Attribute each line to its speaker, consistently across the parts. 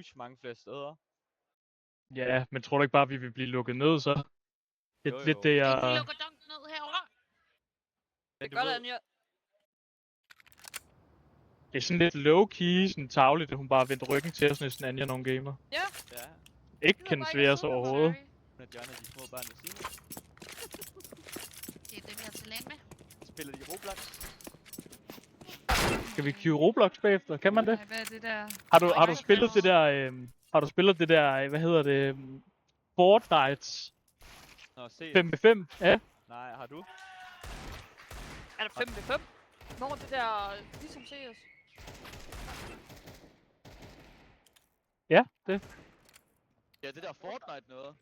Speaker 1: push mange flere steder.
Speaker 2: Ja, men tror du ikke bare, vi vil blive lukket ned så? Det er lidt det, jeg...
Speaker 3: Ingen lukker dunk ned herovre.
Speaker 1: Men
Speaker 4: Det
Speaker 1: du
Speaker 4: gør
Speaker 1: ved,
Speaker 4: den, ja.
Speaker 2: Det er sådan lidt low-key, sådan tavligt, at hun bare vendte ryggen til os næsten Anja nogle gamer.
Speaker 4: Ja.
Speaker 1: ja,
Speaker 2: Ikke
Speaker 4: Det var
Speaker 2: kan
Speaker 4: bare
Speaker 2: svære
Speaker 4: ikke
Speaker 2: sig
Speaker 4: at
Speaker 2: overhovedet.
Speaker 3: Sorry.
Speaker 1: hun er John af de små børn ved siden af.
Speaker 3: Det er dem, jeg har talent med.
Speaker 1: Spiller de Roblox?
Speaker 2: Skal vi queue Roblox bagefter? Kan man det?
Speaker 3: Nej, hvad er det der?
Speaker 2: Har du spillet det der, har du spillet det der, hvad hedder det, Fortnite
Speaker 1: Nå, se.
Speaker 2: 5v5? Ja.
Speaker 1: Nej, har du?
Speaker 4: Er der 5v5? Hvor er det der, ligesom CS?
Speaker 2: Ja, det.
Speaker 5: Ja, det der Fortnite noget.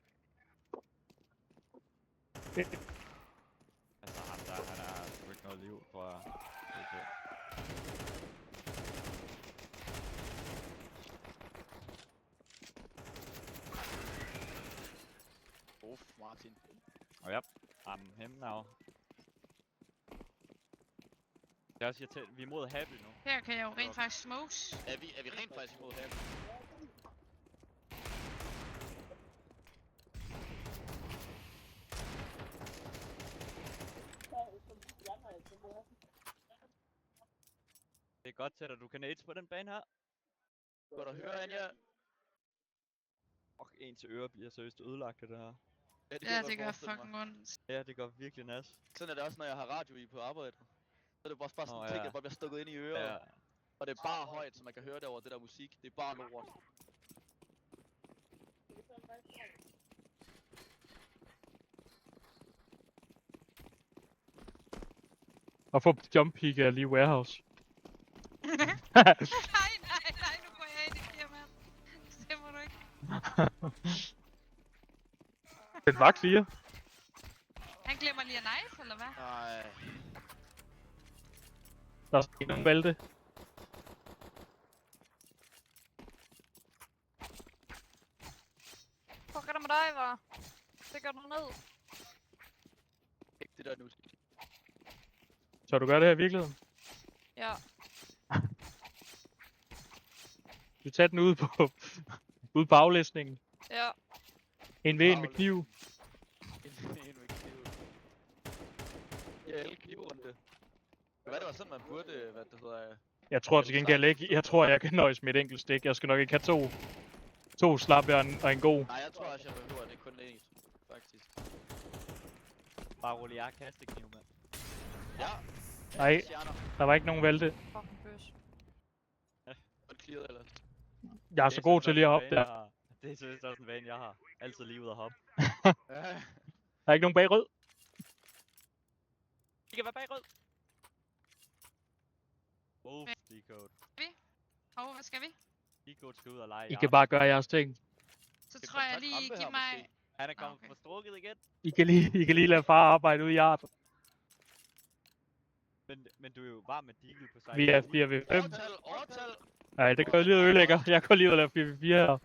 Speaker 1: Altså ham der, han har sgu ikke noget liv, tror jeg. Okay.
Speaker 5: Martin.
Speaker 1: Og ja, I'm him now. Det er også irriterende, vi er mod Happy nu.
Speaker 3: Her kan jeg jo rent faktisk smokes.
Speaker 5: Er vi rent faktisk imod her?
Speaker 1: Det er godt til dig, du kan nades på den bane her.
Speaker 5: Kan du høre, Anja?
Speaker 1: Og en til øre bliver seriøst ødelagt af det her.
Speaker 3: Ja,
Speaker 5: jeg
Speaker 3: det gør
Speaker 5: godt forestille
Speaker 3: fucking
Speaker 5: mig.
Speaker 3: ondt.
Speaker 1: Ja, det går virkelig nas.
Speaker 5: Sådan er det også, når jeg har radio i på arbejde. Så er det bare sådan
Speaker 1: Nå,
Speaker 5: en ting,
Speaker 1: ja.
Speaker 5: der bare bliver stukket ind i øret.
Speaker 1: Ja.
Speaker 5: Og det er bare højt, så man kan høre det over det der musik. Det er bare lort.
Speaker 2: Hvorfor jump peak er lige warehouse?
Speaker 3: nej, nu går jeg ind i firmaet. Det må du ikke.
Speaker 2: Den var 4.
Speaker 3: Han glemmer lige at knife, eller hvad?
Speaker 5: Nej.
Speaker 2: Der er ikke nogen valgte.
Speaker 4: Fuck er der med dig, var? Det gør du ned.
Speaker 5: Ikke det der nu.
Speaker 2: Så du gør det her i virkeligheden?
Speaker 4: Ja.
Speaker 2: Du tager den ud på ude på aflæsningen.
Speaker 4: Ja.
Speaker 2: En ved en med kniv.
Speaker 5: En med kniv. Ja, alle knivrunde. Hvad det var sådan, man burde, hvad det hedder...
Speaker 2: Jeg tror til gengæld ikke. Jeg tror jeg kan nøjes med et enkelt stik. Jeg skal nok ikke have to slappe og en god.
Speaker 5: Nej, jeg tror også, jeg behøver det kun én, faktisk.
Speaker 1: Bare rolig, jeg har kastekniv, mand.
Speaker 5: Ja.
Speaker 2: Nej,
Speaker 5: Stjerner.
Speaker 2: der var ikke nogen valgte.
Speaker 4: Fucking bøs.
Speaker 5: Og clearet ellers.
Speaker 2: Jeg er så god til lige at hoppe der.
Speaker 1: Det er seriøst også en vane, jeg har. Altid lige ud at hoppe.
Speaker 2: Der er ikke nogen bag rød.
Speaker 1: I kan være bag rød. Decode.
Speaker 3: Hov, hvad skal vi?
Speaker 1: Decode skal ud og lege.
Speaker 2: I kan bare gøre jeres ting.
Speaker 3: Så
Speaker 5: Det
Speaker 3: tror
Speaker 5: kan
Speaker 3: jeg
Speaker 5: godt
Speaker 3: lige,
Speaker 5: rampe
Speaker 3: giv
Speaker 5: her,
Speaker 3: mig...
Speaker 5: måske.
Speaker 1: Han er kommet
Speaker 3: Okay.
Speaker 1: for strukket igen.
Speaker 2: I kan lige lade far arbejde ude i art.
Speaker 1: Men du er jo bare med deagle på sig.
Speaker 2: Vi er 4v5.
Speaker 5: Overtal.
Speaker 2: Nej, det gør jeg lige at ødelægger. Jeg går lige ud og laver 4v4 her.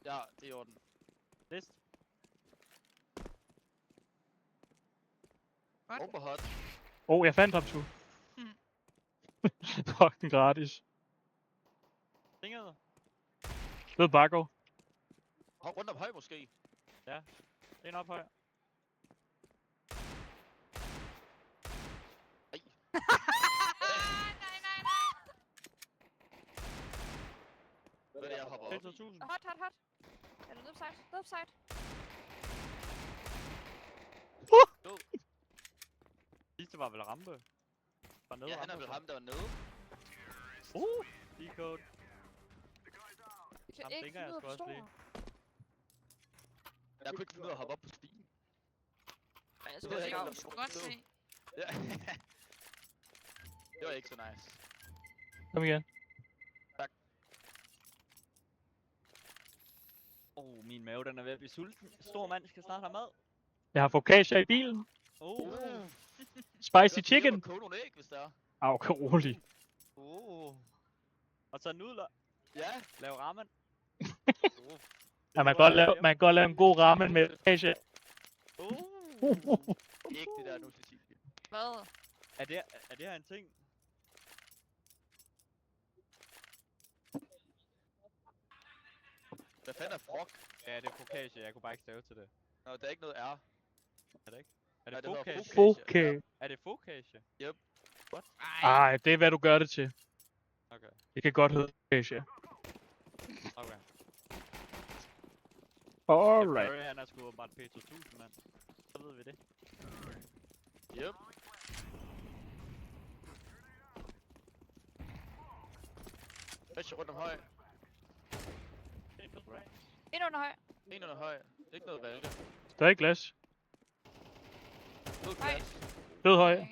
Speaker 5: Ja, det er i orden.
Speaker 1: List.
Speaker 3: Godt.
Speaker 5: Overhot.
Speaker 2: Jeg fandt ham sgu. Fucking gratis.
Speaker 1: Ringede.
Speaker 2: Ved Bakko.
Speaker 5: Hop rundt om høj måske.
Speaker 1: En op høj.
Speaker 3: nej.
Speaker 5: Hvad er det, jeg hopper op i?
Speaker 1: 1000.
Speaker 4: Hot. Er det left side?
Speaker 1: Sidste var vel rampe. Var nede
Speaker 5: Ja, han er
Speaker 1: rampe,
Speaker 5: vel
Speaker 1: så.
Speaker 5: ham, der var nede.
Speaker 1: Decode.
Speaker 4: Vi kan
Speaker 1: Ham
Speaker 4: ikke
Speaker 1: tænker jeg
Speaker 4: finde ud af
Speaker 1: sgu også
Speaker 4: at
Speaker 1: lige.
Speaker 5: Jeg kunne ikke finde ud af at hoppe op på stigen.
Speaker 4: Men jeg
Speaker 5: Det
Speaker 4: skal
Speaker 5: ved jeg
Speaker 4: se
Speaker 5: ikke,
Speaker 4: om
Speaker 5: om
Speaker 3: Du skulle godt se.
Speaker 5: Ja. Det var ikke så nice.
Speaker 2: Kom igen.
Speaker 1: Min mave den er ved at blive sulten. Stor mand skal snart have mad.
Speaker 2: Jeg har focaccia i bilen. Spicy chicken.
Speaker 5: Koge nogle æg, hvis der er.
Speaker 2: Au, kan rolig.
Speaker 1: Og så nudler.
Speaker 5: Ja.
Speaker 1: Lav ramen.
Speaker 2: Ja, man kan godt lave en god ramen med focaccia.
Speaker 5: Ikke det der nu, Cecilie.
Speaker 4: Hvad?
Speaker 1: Er det her en ting?
Speaker 5: Hvad fanden er frog?
Speaker 1: Ja, det er focacia. Jeg kunne bare ikke stave til det.
Speaker 5: Nå, der er ikke noget R.
Speaker 1: Er det ikke? Er
Speaker 5: Nej,
Speaker 1: det
Speaker 5: det var
Speaker 1: focacia?
Speaker 2: Okay.
Speaker 1: Er det focacia?
Speaker 3: Ej,
Speaker 2: Ej, det er hvad du gør det til.
Speaker 1: Okay.
Speaker 2: Det kan godt hedde Asia.
Speaker 1: Okay.
Speaker 2: Alright.
Speaker 1: Barry, han er sgu åbenbart P2000, mand. Så ved vi det.
Speaker 5: Yep. Fletcher rundt om høj.
Speaker 4: Ind under høj.
Speaker 5: En under høj. Ikke noget valge.
Speaker 2: Stadig glas.
Speaker 5: Fed
Speaker 4: Høj.
Speaker 5: glas.
Speaker 2: Fed høj.
Speaker 3: okay.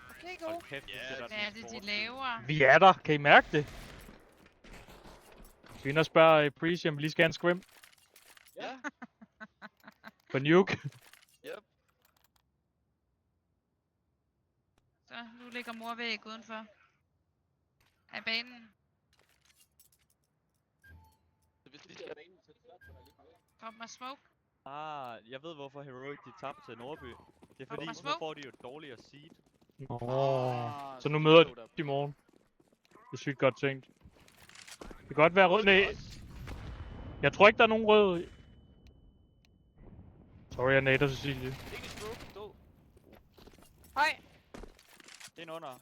Speaker 4: Okay, go.
Speaker 1: Hold kæft,
Speaker 5: Ja,
Speaker 1: det sætter
Speaker 3: Hvad er
Speaker 1: sådan
Speaker 3: det,
Speaker 1: sport.
Speaker 3: de laver?
Speaker 2: Vi er der. Kan I mærke det? Skal vi ind og spørge Preach, om vi lige skal have en scrim
Speaker 5: Ja.
Speaker 2: på Nuke?
Speaker 5: Yep.
Speaker 3: Så, nu ligger mor væk udenfor. Af banen.
Speaker 5: Så hvis vi skal have banen, så er det svært for dig lige meget.
Speaker 3: Kom med smoke.
Speaker 1: Ah, jeg ved hvorfor Heroic de tabte til Nordby. Det er fordi,
Speaker 3: og
Speaker 1: så
Speaker 3: smoke.
Speaker 1: får de jo et dårligere seed.
Speaker 2: Så nu møder de i morgen. Det er sygt godt tænkt. Det kan godt være rød. Nej, jeg tror ikke, der er nogen rød. Sorry, jeg nader Cecilie.
Speaker 5: Ikke smoke, død.
Speaker 4: Høj.
Speaker 1: En under.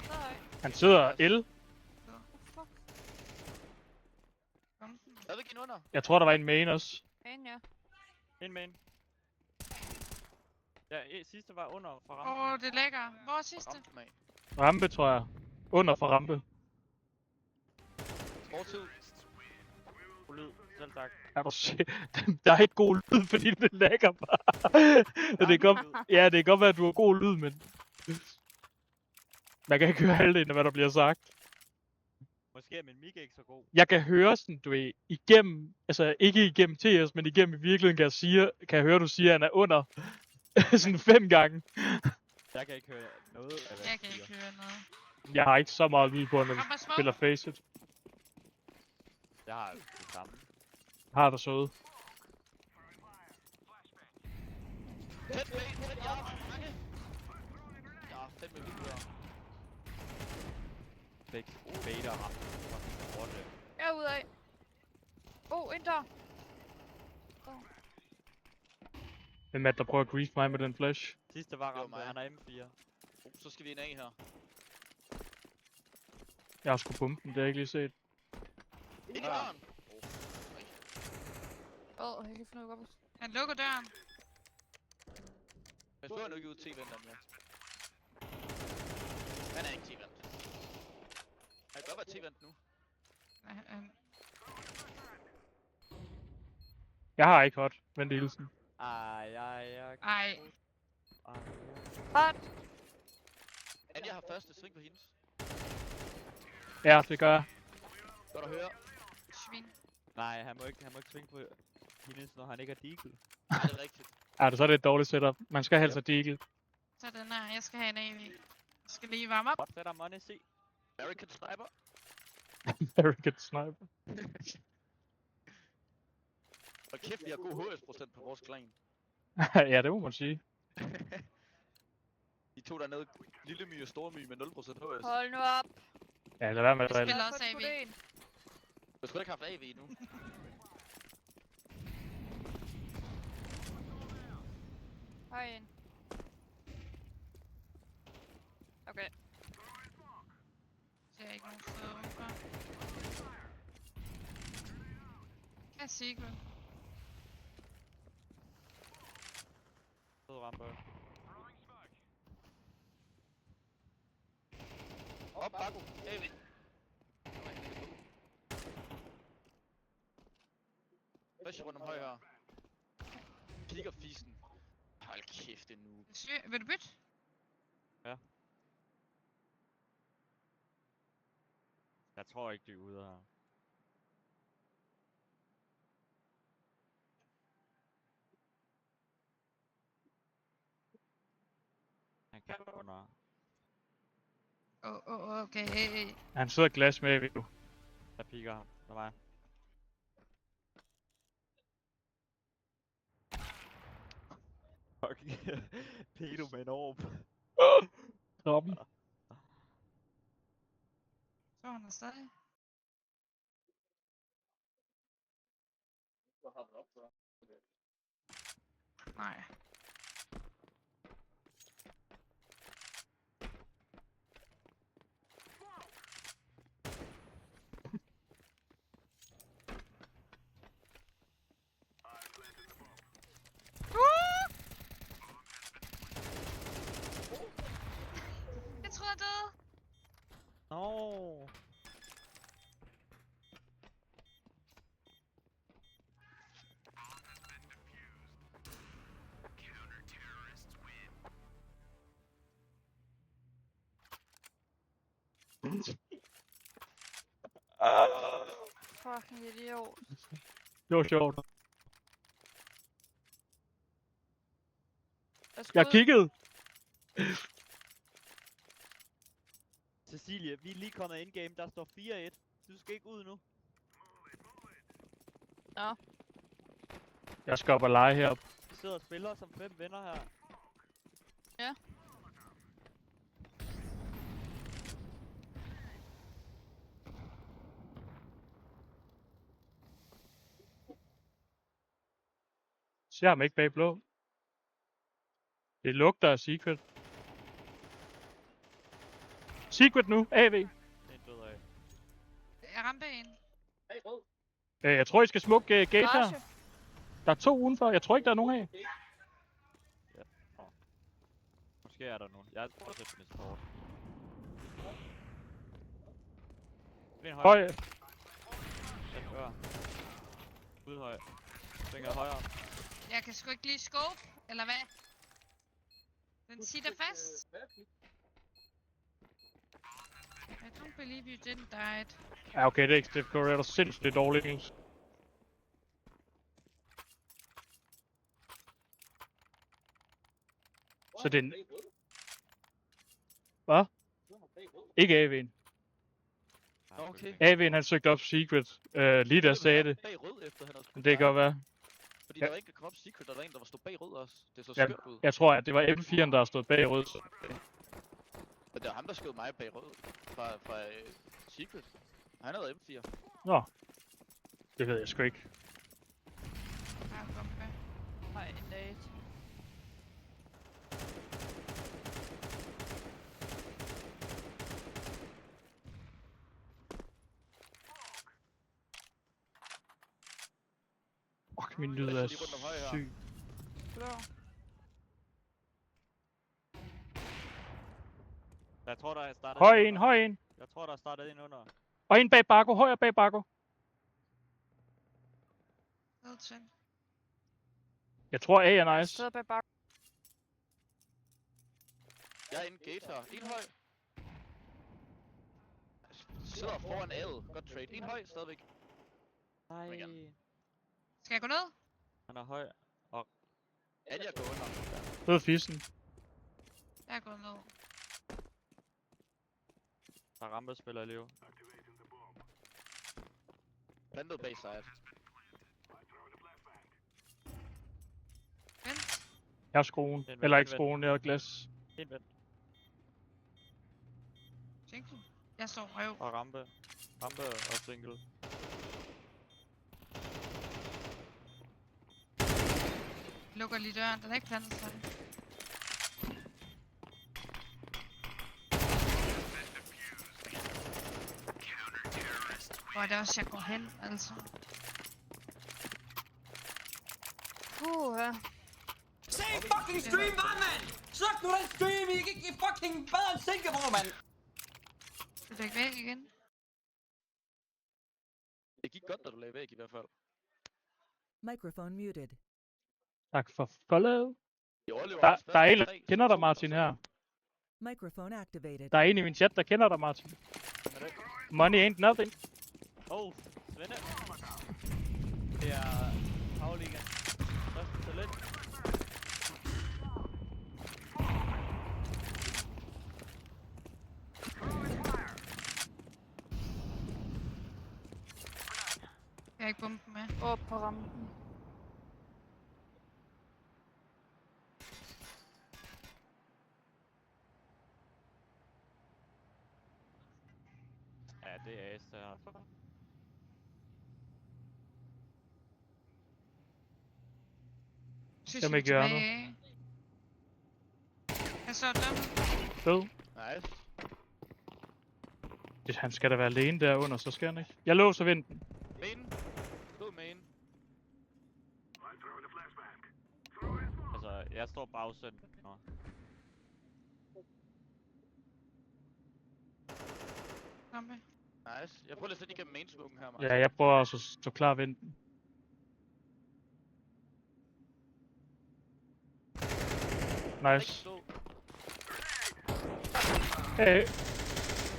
Speaker 4: Så høj.
Speaker 2: Han sidder L.
Speaker 4: Fuck.
Speaker 3: Kom.
Speaker 5: Stadigvæk en under.
Speaker 2: Jeg tror, der var en main også.
Speaker 4: En, ja.
Speaker 1: En main. Ja, sidste var under fra rampen.
Speaker 3: Det er lækker. Hvor er sidste?
Speaker 5: Rampen, man.
Speaker 2: Rampe, tror jeg. Under for rampe.
Speaker 5: Fortid.
Speaker 1: God lyd, selv tak.
Speaker 2: Er du se? Der er ikke god lyd, fordi det lægger bare. Det kan godt, ja, det kan godt være, at du har god lyd, men... Man kan ikke høre halvdelen af, hvad der bliver sagt.
Speaker 1: Måske er min mic ikke så god.
Speaker 2: Jeg kan høre sådan, du ved, igennem, altså ikke igennem TS, men igennem i virkeligheden kan jeg høre, du siger, at han er under. Sådan 5 gange.
Speaker 1: Jeg kan ikke høre noget af hvad
Speaker 3: Jeg kan
Speaker 1: siger.
Speaker 3: ikke høre noget.
Speaker 2: Jeg har ikke så meget lyd på, når vi
Speaker 3: Kom med
Speaker 2: spiller
Speaker 3: smoke.
Speaker 2: Faceit.
Speaker 1: Jeg har det samme.
Speaker 2: Har der søde.
Speaker 5: Tæt bag, tæt ja. Mange. Ja, tæt med vinduer.
Speaker 1: Fix Vader har fucking rotte.
Speaker 4: Jeg er ude af. Ind der.
Speaker 2: Hvem er det, der prøver at grief mig med den flash?
Speaker 1: Sidste var
Speaker 5: Det var
Speaker 1: rampe,
Speaker 5: mig.
Speaker 1: han er M4.
Speaker 5: Så skal vi ind af her.
Speaker 2: Jeg har sgu pumpen, det har jeg ikke lige set.
Speaker 5: Ind i døren.
Speaker 4: Jeg kan ikke finde ud af godt.
Speaker 3: Han lukker døren.
Speaker 5: Pas på, han er ikke ude T-venteren, ja. Han er ikke T-vent. Han bør være T-vent nu.
Speaker 2: Jeg har ikke hot. Vent hilsen.
Speaker 1: Ej.
Speaker 3: Ej,
Speaker 4: Hot.
Speaker 5: Anja har første sving på hendes.
Speaker 2: Ja, det gør jeg.
Speaker 5: Godt at høre.
Speaker 3: svin.
Speaker 1: Nej, han må ikke svinge på hendes, når han ikke er deagle.
Speaker 5: Ja, det er rigtigt.
Speaker 2: Ja, så er det et dårligt setup. Man skal helst have deagle.
Speaker 3: Så den her, jeg skal have en AV. Jeg skal lige varme op.
Speaker 1: Godt sætter money C.
Speaker 5: American Sniper.
Speaker 2: American sniper.
Speaker 5: Og kæft, vi har god HS% på vores klan.
Speaker 2: Ja, det må man sige.
Speaker 5: De to dernede, Lille My og Store My med 0% HS.
Speaker 4: Hold nu op.
Speaker 2: Ja, lad være med at
Speaker 3: Jeg
Speaker 2: drille.
Speaker 3: spiller
Speaker 4: Jeg
Speaker 3: også
Speaker 4: har kun
Speaker 3: AV.
Speaker 4: skudt en.
Speaker 5: Du har sgu da ikke haft AV endnu.
Speaker 4: Høj en. Okay.
Speaker 3: Det er ikke nogen fede unger. Kan secret.
Speaker 1: Fed rampe.
Speaker 5: Op, Baku. AV. Flasher rundt om høj her. Kigger fisen. Hold kæft, det er nu.
Speaker 3: Vil du bytte?
Speaker 1: Jeg tror ikke, de er ude her. Han kan under.
Speaker 3: Okay.
Speaker 2: Han sidder glas med AV.
Speaker 1: Jeg piker ham. Det er mig. Fuck. Pedo med en orb.
Speaker 2: Toppen.
Speaker 3: Så han er stadig. Nej. Jeg troede, jeg døde.
Speaker 1: No.
Speaker 4: Fucking idiot.
Speaker 2: Det var sjovt.
Speaker 4: Jeg
Speaker 2: Jeg
Speaker 4: skud.
Speaker 2: kiggede.
Speaker 1: Cecilie, vi er lige kommet ind game. Der står 4-1. Du skal ikke ud nu.
Speaker 4: Nå.
Speaker 2: Jeg skal op og lege heroppe.
Speaker 1: Vi sidder og spiller som 5 venner her.
Speaker 4: Ja.
Speaker 2: Ser ham ikke bag blå. Det lugter af secret. Secret nu, AV.
Speaker 1: Det er en død af.
Speaker 3: Jeg ramte en.
Speaker 2: Jeg tror, I skal smukke gate her.
Speaker 4: Garage.
Speaker 2: Der er 2 udenfor. Jeg tror ikke, der er nogen af.
Speaker 1: Måske er der nogen. Jeg tror, det er mit sport. Vind høj.
Speaker 2: Høj.
Speaker 1: Den hører. Ud høj. Svinger højere.
Speaker 3: Jeg kan sgu ikke lige scope, eller hvad? Den sitter fast. I don't believe you didn't die.
Speaker 2: Ja, okay, det er ikke Steph Curry. Det er sindssygt dårligt engelsk. Så det er en... Hvad? Ikke AV'en.
Speaker 5: Okay.
Speaker 2: AV'en han søgte op secret. Lige da jeg sagde det.
Speaker 5: Bag rød efter han havde
Speaker 2: Men det kan godt være.
Speaker 5: Fordi der var en, der kom op secret, og der var en, der var stod bag rød også. Det så
Speaker 2: Ja,
Speaker 5: skørt ud.
Speaker 2: jeg tror, at det var M4'en, der stod bag rød.
Speaker 5: Men det var ham, der skød mig bag rød. Fra secret. Han havde M4.
Speaker 2: Nå. Det ved jeg sgu ikke.
Speaker 3: Jeg er bombe.
Speaker 4: Nej, en date.
Speaker 2: Fuck, min lyd er
Speaker 5: Lige rundt om højre her.
Speaker 2: syg.
Speaker 4: Blå.
Speaker 1: Jeg tror, der er startet
Speaker 2: Høj
Speaker 1: ind
Speaker 2: en,
Speaker 1: under.
Speaker 2: høj en.
Speaker 1: Jeg tror, der er startet ind under.
Speaker 2: Og en bag Barco, højre bag Barco.
Speaker 3: Nedtvind.
Speaker 2: Jeg tror A er nice.
Speaker 4: Sidder bag bakken.
Speaker 5: Jeg er inde gate her. En høj. Sidder foran A'et. Godt trade. En høj stadigvæk.
Speaker 1: Nej.
Speaker 5: igen.
Speaker 3: Skal jeg gå ned?
Speaker 1: Han er høj.
Speaker 5: Anja går under.
Speaker 2: Fed fissen.
Speaker 3: Jeg er gået ned.
Speaker 1: Der er rampe spiller i liv.
Speaker 5: Plantet bag side.
Speaker 3: Vent.
Speaker 2: Jeg har skruen.
Speaker 1: Den
Speaker 2: Eller
Speaker 1: vent,
Speaker 2: ikke
Speaker 1: den
Speaker 2: skruen, jeg har glas.
Speaker 1: Helt vent.
Speaker 3: Single. Jeg står røv.
Speaker 1: Og rampe. Rampe og single.
Speaker 3: Lukker lige døren. Den er ikke plantet sig. Hvor er det også, jeg går hen, altså.
Speaker 4: Puha.
Speaker 6: Se fucking stream, bare, mand! Sluk nu den stream! I kan ikke fucking bedre end Singapore, mand!
Speaker 3: Du er ikke væk igen.
Speaker 5: Det gik godt, da du lagde væk i hvert fald.
Speaker 7: Microphone muted.
Speaker 2: Tak for follow.
Speaker 5: I overlever
Speaker 2: Der,
Speaker 5: også
Speaker 2: der er en,
Speaker 5: tre,
Speaker 2: kender dig
Speaker 5: to,
Speaker 2: Martin
Speaker 5: og så-
Speaker 2: her.
Speaker 7: Microphone activated.
Speaker 2: Der er en i min chat, der kender dig Martin.
Speaker 1: Er det?
Speaker 2: Money ain't nothing.
Speaker 1: Svende. Det er Havliga. Første talent.
Speaker 3: Jeg har ikke bomben med.
Speaker 4: Åh, på rampen.
Speaker 1: Ja, Det er ace, der er.
Speaker 3: Sidste
Speaker 2: Dem i hjørnet.
Speaker 3: tilbage. Jeg så dem.
Speaker 2: Død.
Speaker 5: Nice.
Speaker 2: Han skal da være alene derunder, så skal han ikke. Jeg låser vinden.
Speaker 5: Main. Stod main.
Speaker 1: Altså, jeg står bagsendt. Nå.
Speaker 3: Kom med.
Speaker 5: Nice. Jeg prøver lige at sætte igennem main smoken her, man.
Speaker 2: Ja, jeg prøver også at stå klar vinden. Nice.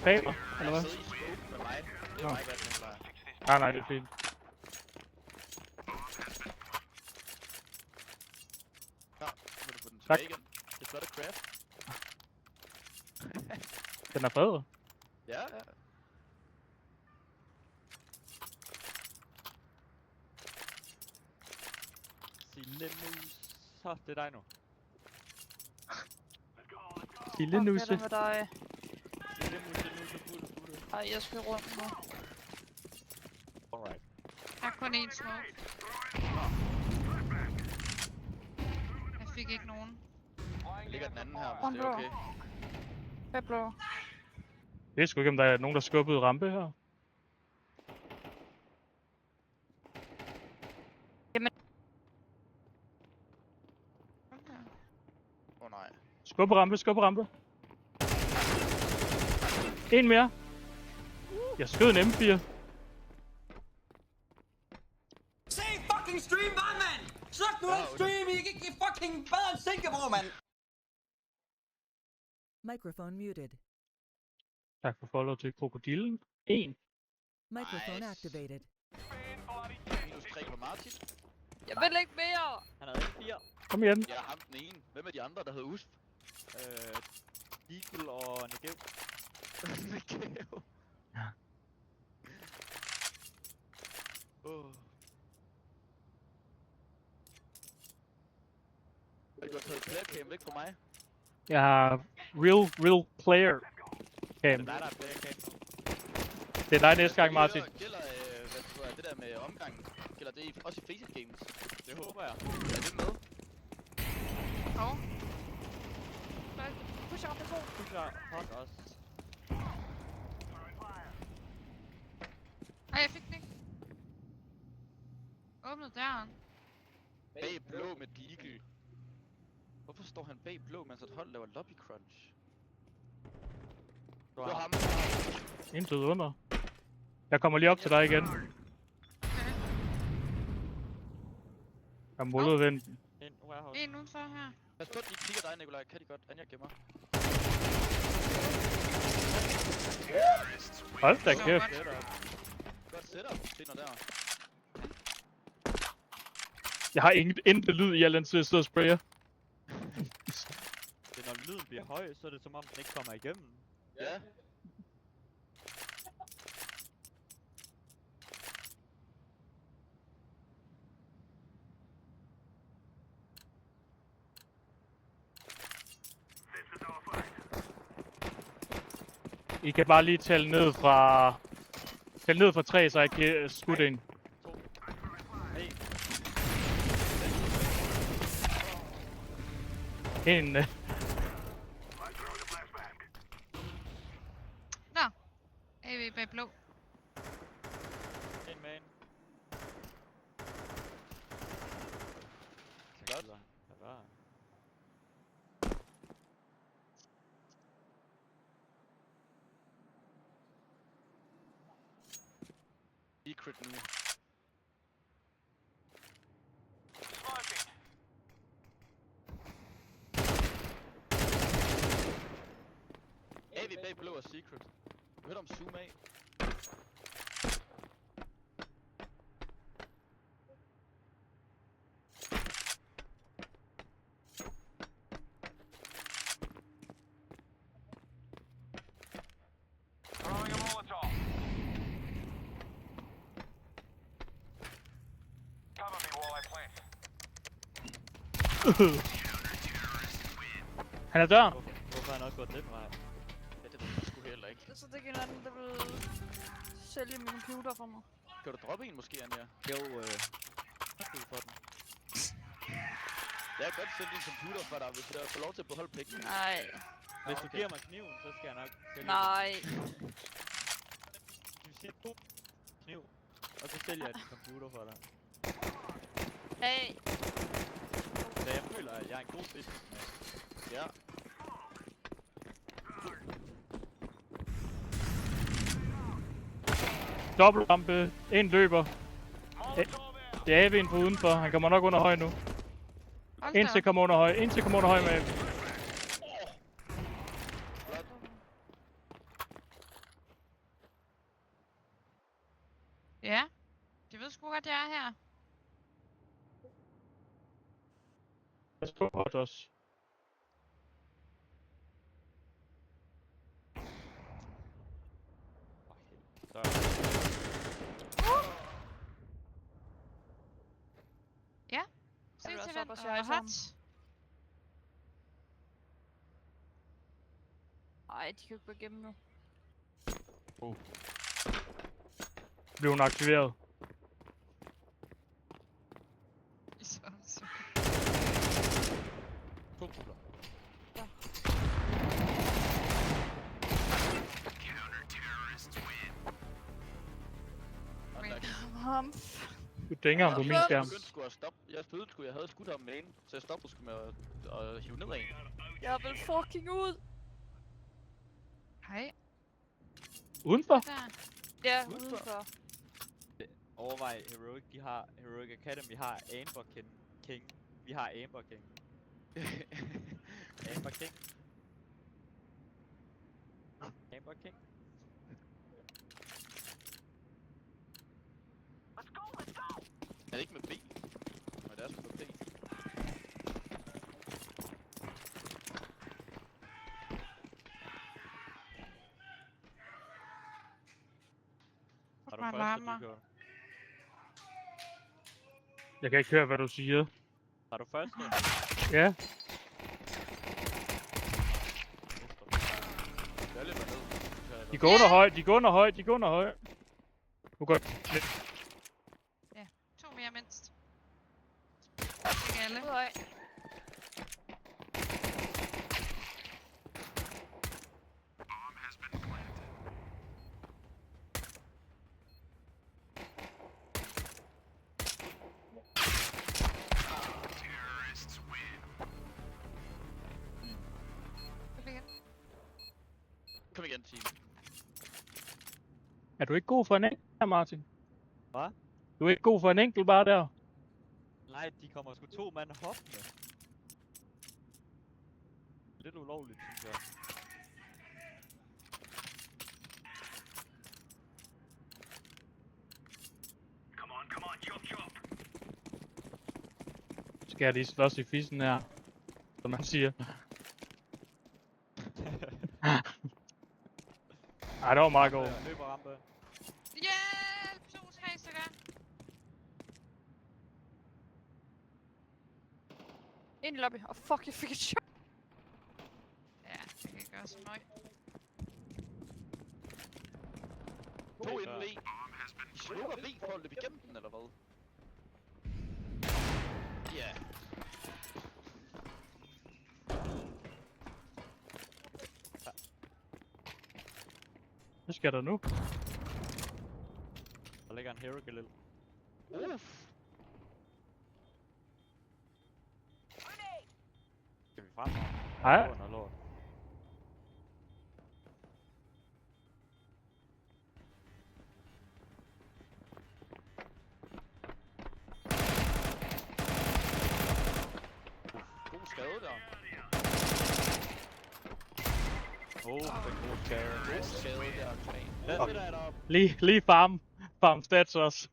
Speaker 2: Bag mig, eller hvad?
Speaker 5: Jeg sidder i smoke med mig. Det er
Speaker 2: Nå.
Speaker 5: mig, hvad den plejer.
Speaker 2: Nej, det er fint.
Speaker 5: Nå, så kan du få den
Speaker 2: Tak.
Speaker 5: tilbage igen. Det er flot at craft.
Speaker 2: Den er fed.
Speaker 5: Ja, ja.
Speaker 1: Sillemus. Så, det er dig nu.
Speaker 2: Lille nusse.
Speaker 4: Hvad med dig?
Speaker 1: Sillemus, fuld.
Speaker 4: Ej, jeg skal rundt nu.
Speaker 1: Alright.
Speaker 3: Jeg har kun én smoke. Jeg fik ikke nogen.
Speaker 5: Ligger den anden her,
Speaker 4: One
Speaker 5: hvis det er
Speaker 4: blå.
Speaker 5: okay.
Speaker 4: Hvad blå?
Speaker 2: Jeg ved sgu ikke, om der er nogen, der skubbede rampe her.
Speaker 5: Åh nej.
Speaker 2: Skubbe rampe, skubbe rampe. En mere. Jeg skød en M4.
Speaker 6: Say fucking stream, mand! Sluk nu den stream, I kan ikke fucking bedre end Singapore, mand!
Speaker 7: Microphone muted.
Speaker 2: Tak for follow til krokodillen. 1.
Speaker 7: Microphone
Speaker 5: Nice.
Speaker 7: activated.
Speaker 5: Minus 3 på Martin.
Speaker 4: Jeg vil ikke mere!
Speaker 1: Han havde ikke 4.
Speaker 2: Kom igen.
Speaker 5: Jeg har ham den ene. Hvem er de andre, der hedder Usp?
Speaker 1: Eagle og Negev.
Speaker 5: Mikao.
Speaker 2: Ja.
Speaker 5: Du har taget playercam væk fra mig.
Speaker 2: Jeg har real player cam.
Speaker 1: Den er der flere kan nu.
Speaker 2: Det er dig næste gang, Martin.
Speaker 5: Gælder hvad tror jeg, det der med omgangen? Gælder det også i Faceit Games?
Speaker 1: Det håber jeg.
Speaker 5: Er det med?
Speaker 3: Hov.
Speaker 4: Pusher op på 2.
Speaker 1: Pusher hot også.
Speaker 3: Ej, jeg fik den ikke. Åbnede døren.
Speaker 5: Bag blå med Deagle. Hvorfor står han bag blå, mens et hold laver lobby crunch? Det var ham.
Speaker 2: Intet under. Jeg kommer lige op til dig igen.
Speaker 3: Okay.
Speaker 2: Jeg mullede vinden.
Speaker 1: En warehouse.
Speaker 3: En udenfor her.
Speaker 5: Pas på, de kigger dig, Nikolaj. Kan de godt? Anja gemmer.
Speaker 2: Hold da
Speaker 3: Så
Speaker 2: kæft.
Speaker 3: godt.
Speaker 5: Godt setup. Se når der.
Speaker 2: Jeg har intet lyd i Allan, så jeg sidder og sprayer.
Speaker 1: Det når lyden bliver høj, så er det som om den ikke kommer igennem.
Speaker 5: Ja.
Speaker 2: I kan bare lige tælle ned fra 3, så jeg kan skudt en.
Speaker 1: Hey,
Speaker 2: En.
Speaker 3: Nå. AV bag blå.
Speaker 1: en main.
Speaker 5: Godt.
Speaker 1: Hvad var?
Speaker 5: Secret nu. AV bag blå og secret. Du hørte om zoom af.
Speaker 2: Han er døren.
Speaker 1: Hvorfor er han også gået den vej?
Speaker 5: Ja, det ved jeg sgu heller ikke.
Speaker 4: Så det er en anden, der vil sælge min computer for mig?
Speaker 5: Kan du droppe en måske, Anja?
Speaker 1: Jo, for den.
Speaker 5: Jeg kan godt sælge din computer for dig, hvis jeg får lov til at beholde pengene.
Speaker 4: Nej.
Speaker 1: Hvis du
Speaker 5: okay.
Speaker 1: giver mig kniven, så skal jeg nok sælge
Speaker 4: Nej.
Speaker 1: den. Du siger du kniv, og så sælger jeg din computer for dig.
Speaker 4: Hey.
Speaker 1: Så jeg føler, at jeg er en god businessman.
Speaker 5: Ja.
Speaker 2: Dobbeltrampe. En løber. Det er Avin på udenfor. Han kommer nok under høj nu.
Speaker 3: Hold
Speaker 2: En
Speaker 3: da
Speaker 2: til
Speaker 3: op.
Speaker 2: kommer under høj. En til kommer under høj med.
Speaker 3: Ja. De ved sgu godt, jeg er her.
Speaker 2: Pas på hos os.
Speaker 1: Så
Speaker 3: Se
Speaker 4: vil
Speaker 3: til
Speaker 4: også
Speaker 3: den
Speaker 4: op og se
Speaker 3: og
Speaker 4: item.
Speaker 3: hot.
Speaker 4: Ej, de kan ikke gå igennem nu.
Speaker 2: Blev hun aktiveret.
Speaker 3: Så.
Speaker 5: To kugler.
Speaker 4: Ham.
Speaker 2: Du dænger ham på min skærm.
Speaker 5: Jeg begyndte sgu at stoppe. Jeg følte sgu, jeg havde skudt ham med en, så jeg stoppede sgu med at hive nedad.
Speaker 4: Jeg vil fucking ud.
Speaker 3: Hej.
Speaker 2: Udenfor?
Speaker 3: Der.
Speaker 4: Ja,
Speaker 5: Udenfor.
Speaker 4: udenfor.
Speaker 1: overvej Heroic, de har Heroic Academy har Amber King. Vi har Amber King. Amber King. Amber King.
Speaker 5: Er det ikke med B? Nej, det er sgu med B.
Speaker 1: Har du
Speaker 3: Mig
Speaker 1: første
Speaker 3: larmer.
Speaker 1: dykør?
Speaker 2: Jeg kan ikke høre, hvad du siger.
Speaker 1: Har du første?
Speaker 2: Ja,
Speaker 5: Jeg er lidt ned.
Speaker 2: de går under høj, de går under høj, de går under høj. Du går lidt.
Speaker 3: 2 mere mindst. Ikke alle.
Speaker 4: Ud af.
Speaker 3: Kom igen.
Speaker 5: Kom igen, team.
Speaker 2: Er du ikke god for en enkelt her, Martin?
Speaker 1: Hvad?
Speaker 2: Du er ikke god for en enkelt bare der.
Speaker 1: Nej, de kommer sgu 2 mand hoppende. Lidt ulovligt, synes jeg.
Speaker 2: Skal jeg lige slås i fissen her? Som man siger. Ej, det var meget godt.
Speaker 1: Løber rampe.
Speaker 3: Hjælp! 2-3 stykker.
Speaker 4: Ind i lobby. Og fuck, jeg fik et shot.
Speaker 3: Ja, det kan gøre så meget.
Speaker 5: 2 inden V. I slukker V for at løbe igennem den, eller hvad? Ja.
Speaker 2: Hvad sker der nu?
Speaker 1: Der ligger en Heroic lille.
Speaker 5: Uff.
Speaker 1: Skal vi frem?
Speaker 2: Hej.
Speaker 1: Under lort.
Speaker 5: God skade der.
Speaker 1: Den gode skade.
Speaker 5: God skade der, Klan.
Speaker 1: Den sætter jeg derop.
Speaker 2: Lige farm stats også.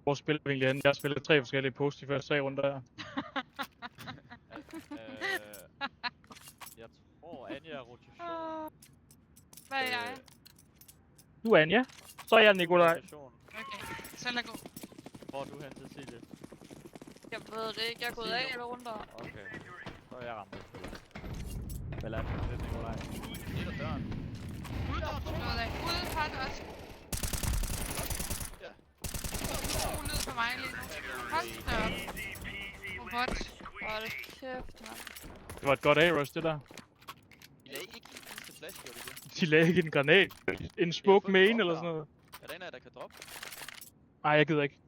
Speaker 2: Hvor spiller vi egentlig hen? Jeg har spillet 3 forskellige posts de første 3 runder her.
Speaker 1: Jeg tror, Anja er rotation.
Speaker 3: Hvad er jeg?
Speaker 2: Du er Anja. Så er jeg Nikolaj.
Speaker 1: Rotation.
Speaker 3: Okay, så lad gå.
Speaker 1: Hvor er du hen, Cecilie?
Speaker 4: Jeg ved det ikke. Jeg er gået af eller rundt.
Speaker 1: Okay. Så Så er jeg ramt. Hvad er det, Nikolaj?
Speaker 5: Det er døren.
Speaker 3: Slået af. Ude fra det også.
Speaker 5: Ja.
Speaker 3: God lyd på mig lige nu. Hold da op. Robot.
Speaker 4: Hold kæft, mand.
Speaker 2: Det var et godt A-rush, det der.
Speaker 5: I lagde ikke en eneste flash, gjorde de det?
Speaker 2: De lagde ikke en granat. En smuk
Speaker 5: fået
Speaker 2: main
Speaker 5: drop
Speaker 2: eller
Speaker 5: der.
Speaker 2: sådan noget.
Speaker 5: Er der en af jer, der kan droppe?
Speaker 2: Nej, jeg gider ikke.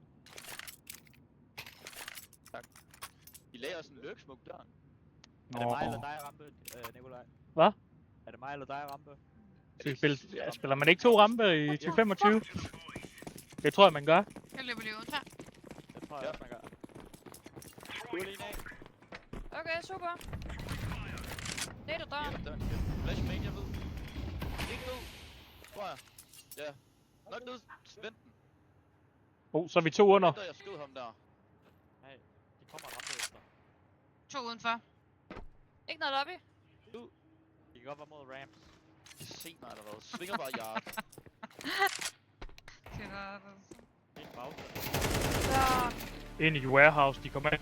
Speaker 5: I lagde også en lurksmuk døren.
Speaker 1: Er det mig eller dig, Rampe, Nikolaj?
Speaker 2: Hvad?
Speaker 1: Er det mig eller dig, Rampe?
Speaker 2: Spiller man ikke 2 rampe i 2025? Det tror jeg, man gør.
Speaker 3: Jeg løber lige udenfor.
Speaker 1: Det tror jeg også, man gør. Skål en af.
Speaker 4: Okay, super. Det er døren.
Speaker 5: Ja, døren igen. Flash main, jeg ved. Ikke død. Tror jeg. Ja. Nok død. Vent den.
Speaker 2: Så er vi 2 under.
Speaker 5: Venter, jeg skød ham der.
Speaker 1: Nej, de kommer Rampe efter.
Speaker 3: 2 udenfor.
Speaker 4: Ikke noget lobby.
Speaker 1: De kan godt være mod Rams.
Speaker 5: Se mig allerede. Svinger bare yard.
Speaker 3: Det var...
Speaker 1: Helt bag.
Speaker 4: Så.
Speaker 2: Ind i warehouse, de kommer ind.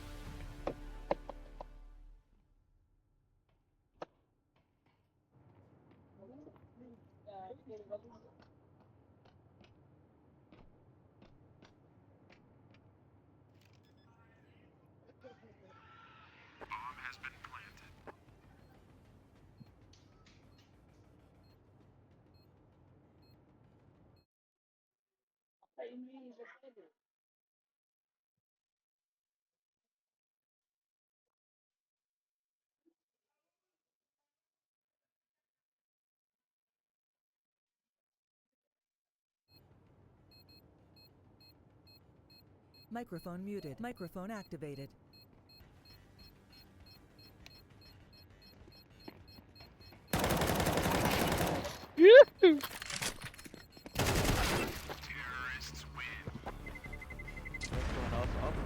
Speaker 7: Microphone muted. Microphone activated.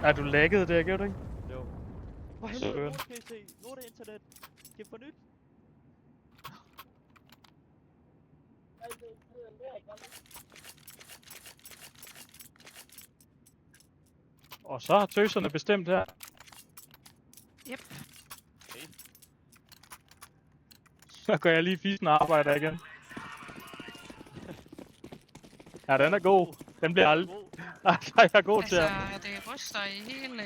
Speaker 2: Er du lagget der, gjorde du ikke?
Speaker 1: Jo. For
Speaker 2: Søren.
Speaker 1: helvede, PC. Nu er det internet. Skal få nyt.
Speaker 2: Og så har tøserne bestemt her.
Speaker 3: Yep.
Speaker 2: Så gør jeg lige fisen og arbejder igen. Ja, den er god. Den bliver aldrig... Nej, jeg er god til
Speaker 3: Altså,
Speaker 2: at...
Speaker 3: det ryster i hele...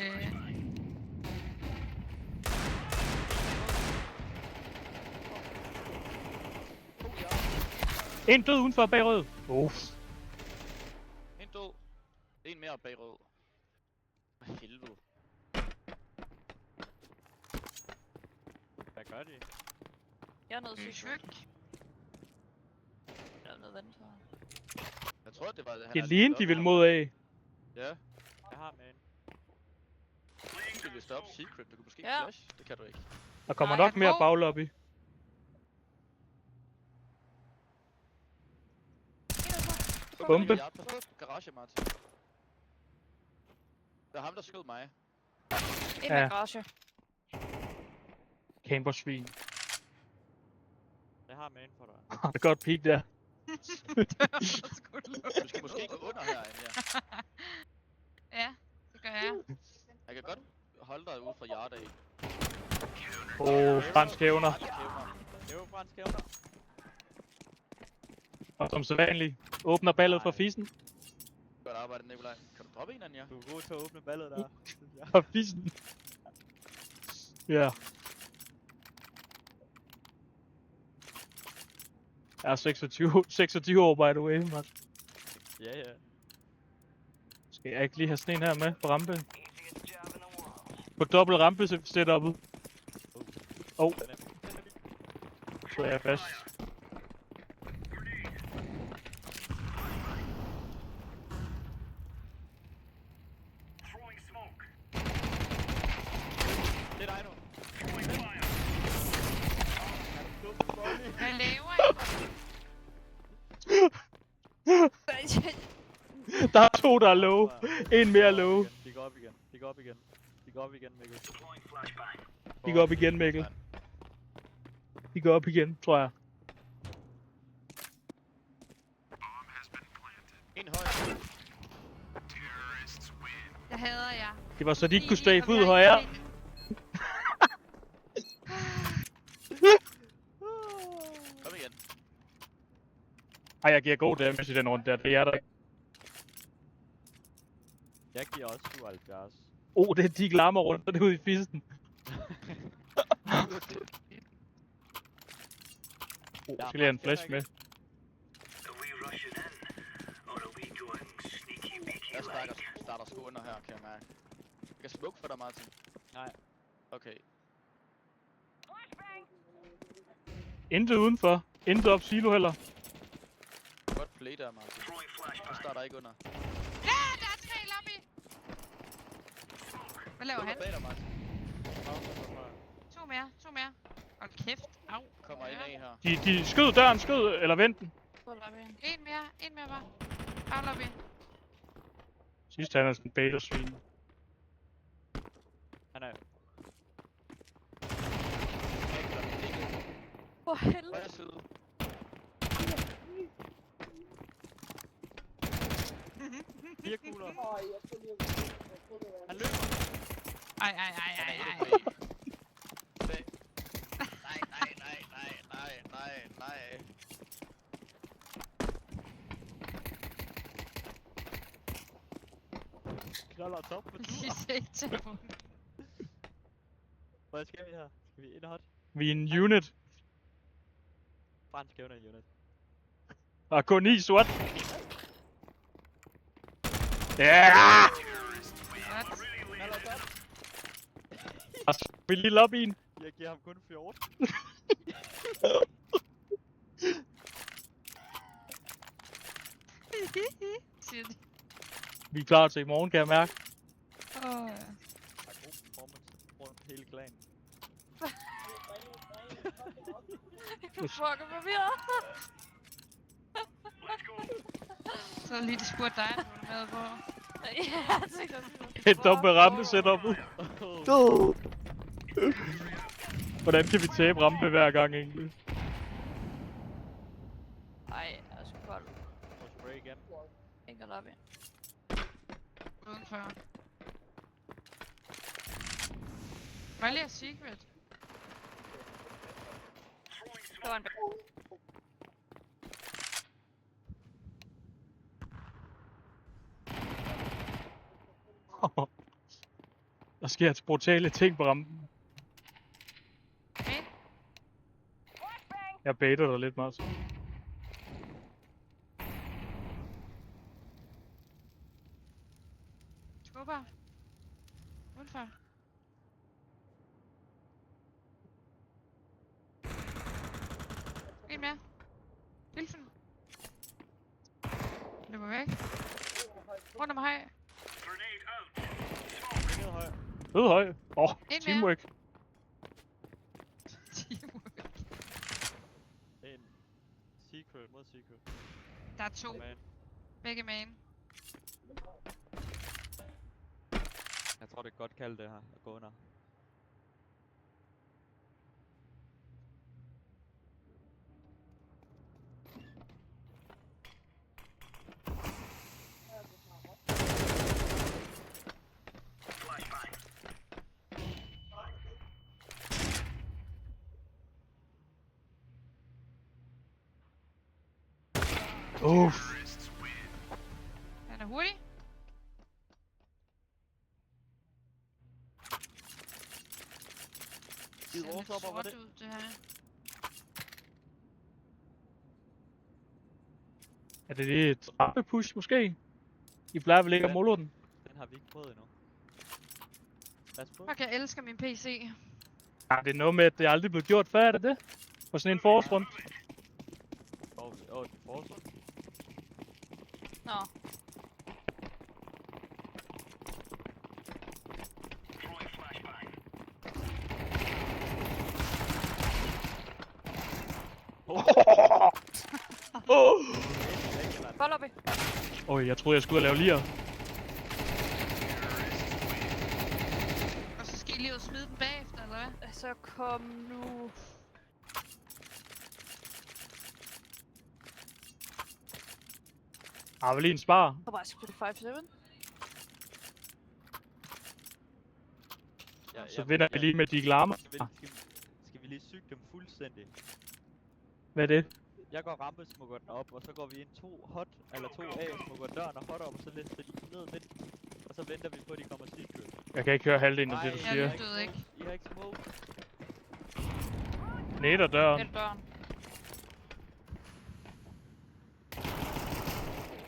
Speaker 2: En død udenfor bag rød.
Speaker 5: En død. En mere bag rød. For helvede.
Speaker 1: Hvad gør de?
Speaker 4: Jeg er noget syg.
Speaker 3: Shyk.
Speaker 4: Jeg er noget vand, tror jeg.
Speaker 5: Jeg tror, det var...
Speaker 2: Det lignede, de ville mod af.
Speaker 5: Ja.
Speaker 1: Jeg har med en.
Speaker 5: Du vil stoppe secret. Du kan måske
Speaker 4: Ja.
Speaker 5: flash. Det kan du ikke.
Speaker 2: Der kommer
Speaker 3: Nej,
Speaker 2: nok
Speaker 3: han
Speaker 2: mere
Speaker 3: må.
Speaker 2: baglobby. Bombe.
Speaker 5: Pas på garage, Martin. Det er ham, der skød mig.
Speaker 4: En
Speaker 2: Ja.
Speaker 4: med garage.
Speaker 2: Campersvin.
Speaker 1: Jeg har med en for dig.
Speaker 2: Det er godt peak der.
Speaker 5: Du skal måske gå under her, Anja.
Speaker 3: Ja, det gør jeg.
Speaker 5: Jeg kan godt holde dig ude fra yard af.
Speaker 2: Fransk hævner.
Speaker 1: Det er jo fransk hævner.
Speaker 2: Og som sædvanligt åbner ballet fra fisen.
Speaker 5: Godt arbejde, Nikolaj. Kan du droppe en, Anja?
Speaker 1: Du er god til at åbne ballet der. synes jeg.
Speaker 2: Fra fisen. Ja. Jeg er 26 år, by the way, man.
Speaker 1: Ja, ja.
Speaker 2: Skal jeg ikke lige have sådan en her med på rampe? På dobbelt rampe setup'et. Så er jeg fast.
Speaker 1: Det er dig nu.
Speaker 3: Hvad laver I?
Speaker 2: Der er 2, der er low. En mere low.
Speaker 1: De går op igen. De går op igen. De går op igen, Mikkel.
Speaker 2: De går op igen, Mikkel. De går op igen, tror jeg.
Speaker 5: En høj.
Speaker 3: Det hader jeg.
Speaker 2: Det var så, de ikke kunne strafe ud højere. Ej, jeg giver god damage i den runde der. Det er der ikke.
Speaker 1: Jeg giver også 77.
Speaker 2: Det er de glammer rundt derude i fisten. Jeg skal lige have en flash med.
Speaker 5: Jeg starter sgu under her, kan jeg mærke. Jeg kan smukke for dig, Martin.
Speaker 1: Nej.
Speaker 5: Okay.
Speaker 2: Intet udenfor. Intet op silo heller.
Speaker 5: Godt play der, Martin. Jeg starter ikke under.
Speaker 3: Ja, der er 3 lobby! Hvad laver han?
Speaker 5: Bag dig, Martin.
Speaker 3: 2 mere. Hold kæft. Au.
Speaker 5: Kommer ind af her.
Speaker 2: De skød døren, eller vent den.
Speaker 3: En mere bare. Au lobby.
Speaker 2: Sidst han er sådan en beta-svin.
Speaker 1: Han er...
Speaker 4: For helvede.
Speaker 5: Højre side.
Speaker 1: Fire kugler. Han løber.
Speaker 3: Ej.
Speaker 5: Nej.
Speaker 1: Knoller top på
Speaker 3: Lige se telefonen.
Speaker 1: Hvad skal vi her? Skal vi indhot?
Speaker 2: Vi er en unit.
Speaker 1: Fransk evner unit.
Speaker 2: Der er kun 9 sort. Ja!
Speaker 3: What?
Speaker 2: Vi lige lobbyen.
Speaker 1: Jeg giver ham kun 14.
Speaker 3: Siger de.
Speaker 2: Vi er klar til i morgen, kan jeg mærke.
Speaker 3: Ja.
Speaker 1: Der er god performance rundt hele klanen.
Speaker 4: Jeg fucker forvirret.
Speaker 3: Så lige de spurgte dig, om du er med på.
Speaker 4: Ja, jeg tænkte også.
Speaker 2: Et dobbelt rampe setup'et. Hvordan kan vi tabe rampe hver gang egentlig?
Speaker 4: Ej, jeg er sgu kold.
Speaker 1: Og spray igen.
Speaker 4: Ingen lobby.
Speaker 3: Udenfor. Hvad lige er secret?
Speaker 4: Der var en
Speaker 2: Der sker et brutale ting på rampen.
Speaker 3: Okay.
Speaker 2: Jeg baiter dig lidt, Mars.
Speaker 3: Skubber. Udenfor. En mere. Hilsen. Løber væk. Rundt om høj.
Speaker 1: Ned højre.
Speaker 2: Fed høj.
Speaker 3: mere.
Speaker 2: Teamwork.
Speaker 3: Teamwork.
Speaker 1: En secret mod secret.
Speaker 3: Der er 2.
Speaker 1: Man.
Speaker 3: Begge main.
Speaker 1: Jeg tror det er godt kaldt det her at gå under.
Speaker 3: Han er hurtig.
Speaker 1: Skide
Speaker 3: Ser lidt
Speaker 1: overstopper, var det?
Speaker 3: sort ud, det her.
Speaker 2: Er det et rampepush måske? I plejer vel ikke at måle den?
Speaker 1: Den har vi ikke prøvet endnu. Lad os prøve.
Speaker 3: Fuck, jeg elsker min PC.
Speaker 2: Ja, det er noget med, at det aldrig blev gjort før, er det det? På sådan en forårsrund.
Speaker 1: Det foreslår.
Speaker 4: Nå. Bare lobby.
Speaker 2: Jeg troede, jeg skulle lave lir.
Speaker 3: Og så skal I lige ud og smide den bagefter, eller hvad?
Speaker 4: Så kom nu.
Speaker 2: Har vi lige en spar?
Speaker 4: Så bare sgu 5-7.
Speaker 2: Så vinder vi lige med de glarmer.
Speaker 1: Skal vi lige syge dem fuldstændig?
Speaker 2: Hvad er det?
Speaker 1: Jeg går rampe, smukker den op, og så går vi ind 2 hot, eller 2 A, smukker døren og hot op, og så læser de ned midt. Og så venter vi på, at de kommer sidst.
Speaker 2: Jeg kan ikke høre halvdelen af det, du
Speaker 1: Nej,
Speaker 2: siger.
Speaker 3: Jeg døde ikke.
Speaker 1: I har ikke smoke.
Speaker 2: Netter døren.
Speaker 4: Vent døren.